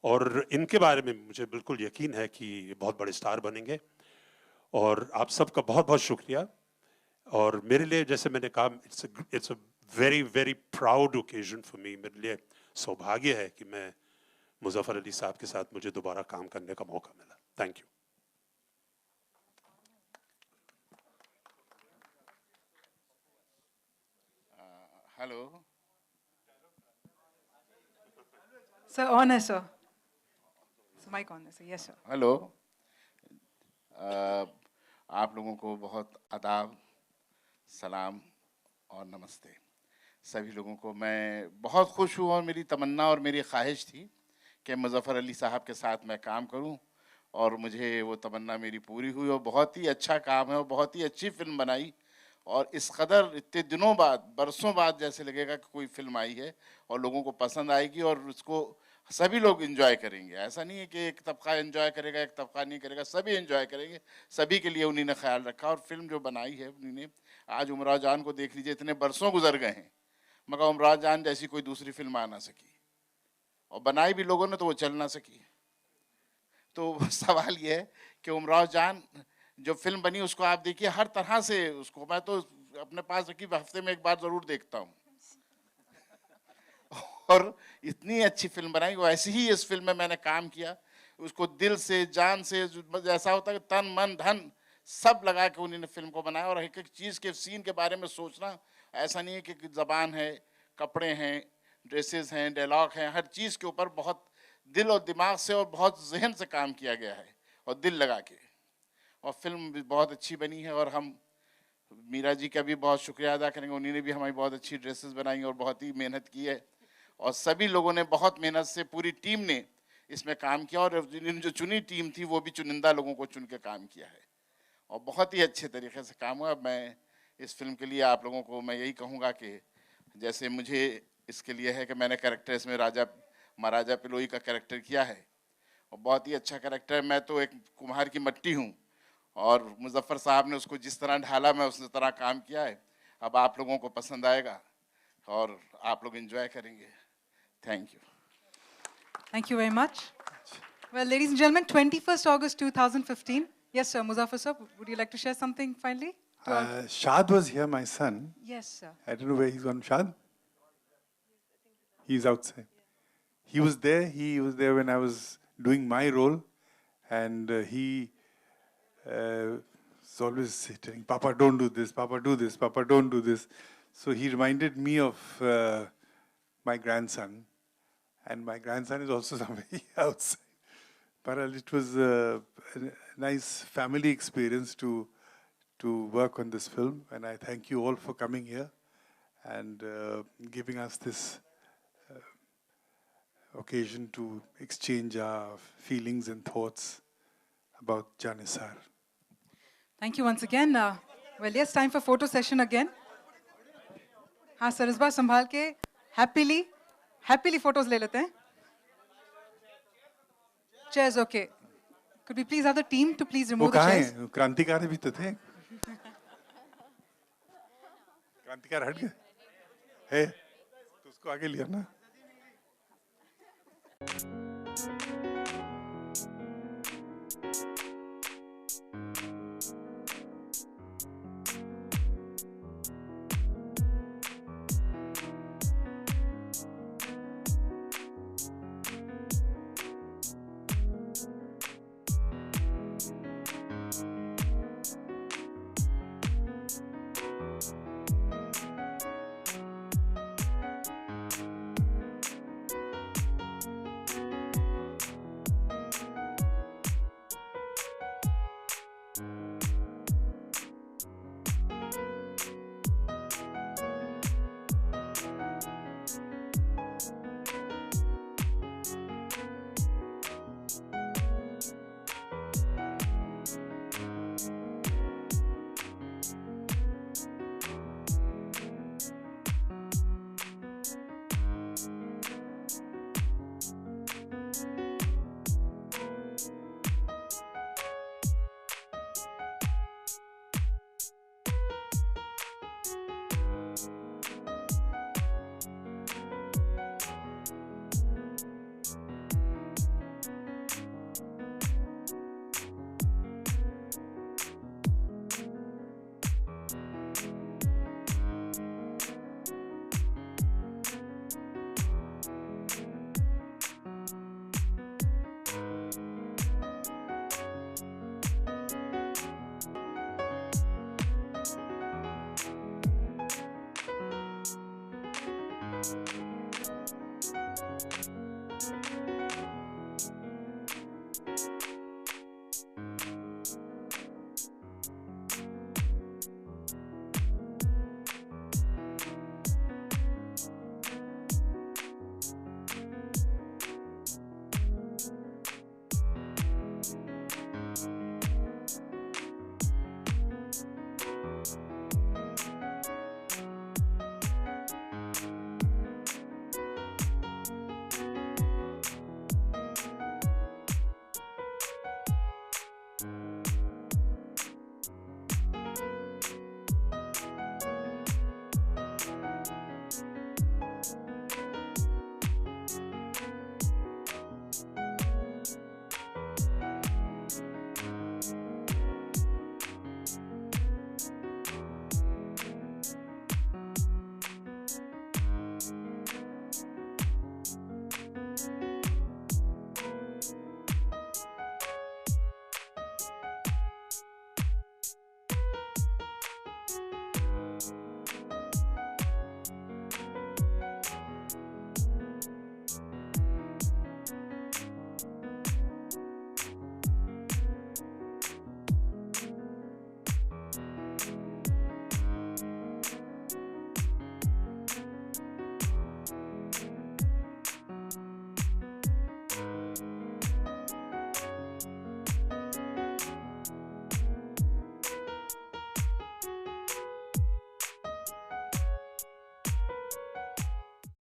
Speaker 11: और इनके बारे में मुझे बिल्कुल यकीन है कि बहुत बड़े स्टार बनेंगे. और आप सबका बहुत बहुत शुक्रिया. और मेरे लिए, जैसे मैंने कहा, it's a very very proud occasion for me, मेरे लिए सौभाग्य है कि मैं मुजफ्फर अली साहब के साथ मुझे दोबारा काम करने का मौका मिला। Thank you.
Speaker 9: Hello
Speaker 1: sir, on है सर, माइक ऑन है सर। Yes sir.
Speaker 9: हेलो, आप लोगों को बहुत आदाब, सलाम और नमस्ते। सभी लोगों को मैं बहुत खुश हूँ और मेरी तमन्ना और मेरी ख्वाहिश थी कि मुजफ्फर अली साहब के साथ मैं काम करूं, और मुझे वो तमन्ना मेरी पूरी हुई और बहुत ही अच्छा काम है और बहुत ही अच्छी फिल्म बनाई। और इस कदर इतने दिनों बाद, बरसों बाद जैसे लगेगा कि कोई फिल्म आई है और लोगों को पसंद आएगी और उसको सभी लोग एंजॉय करेंगे। ऐसा नहीं है कि एक तबका एंजॉय करेगा एक तबका नहीं करेगा, सभी एंजॉय करेंगे। सभी के लिए उन्हीं ने ख्याल रखा और फिल्म जो बनाई है उन्हीं ने। आज उमराव जान को देख लीजिए, इतने बरसों गुजर गए हैं मगर उमराव जान जैसी कोई दूसरी फिल्म आ ना सकी, और बनाई भी लोगों ने तो वो चल ना सकी। तो सवाल ये है कि उमराव जान जो फिल्म बनी उसको आप देखिए, हर तरह से उसको मैं तो अपने पास रखी, हफ्ते में एक बार जरूर देखता हूँ। और इतनी अच्छी फिल्म बनाई, वैसे ही इस फिल्म में मैंने काम किया, उसको दिल से जान से, जैसा होता है तन मन धन सब लगा के उन्होंने फिल्म को बनाया। और एक एक चीज़ के सीन के बारे में सोचना, ऐसा नहीं है कि ज़बान है, कपड़े हैं, ड्रेसेस हैं, डायलॉग हैं, हर चीज़ के ऊपर बहुत दिल और दिमाग से और बहुत जहन से काम किया गया है और दिल लगा के, और फिल्म भी बहुत अच्छी बनी है। और हम मीरा जी का भी बहुत शुक्रिया अदा करेंगे, उन्होंने भी हमारी बहुत अच्छी ड्रेसेस बनाई और बहुत ही मेहनत की है, और सभी लोगों ने बहुत मेहनत से, पूरी टीम ने इसमें काम किया, और जो चुनी टीम थी वो भी चुनिंदा लोगों को चुन के काम किया है और बहुत ही अच्छे तरीके से काम हुआ। मैं इस फिल्म के लिए आप लोगों को मैं यही कहूँगा कि जैसे मुझे इसके लिए है कि मैंने कैरेक्टर इसमें महाराजा पिलोई का कैरेक्टर किया है और बहुत ही अच्छा कैरेक्टर है। मैं तो एक कुम्हार की मट्टी हूँ और मुजफ्फर साहब ने उसको जिस तरह ढाला मैं उस तरह काम किया है। अब आप लोगों को पसंद आएगा और आप लोग एंजॉय करेंगे। Thank you.
Speaker 1: Thank you very much. Well, ladies and gentlemen, 21st August 2015. Yes, sir. Muzaffar sir, would you like to share something finally?
Speaker 2: Shad was here, my son.
Speaker 1: Yes, sir.
Speaker 2: I don't know where he's gone. Shad? He's outside. He was there. He was there when I was doing my role, and he was always saying, "Papa, don't do this. Papa, do this. Papa, don't do this." So he reminded me of my grandson, and my grandson is also somewhere outside. But it was a nice family experience to work on this film, and I thank you all for coming here and giving us this occasion to exchange our feelings and thoughts about Janissar.
Speaker 1: Thank you once again. Well, yes, time for photo session again. हाँ sir, इस बार संभाल के happily photos ले लेते हैं. Chairs, okay. Could we please have the team to please remove the chairs?
Speaker 2: वो क्रांतिकारी भी तो थे. क्रांतिकार हट गए है तो उसको आगे लिया ना.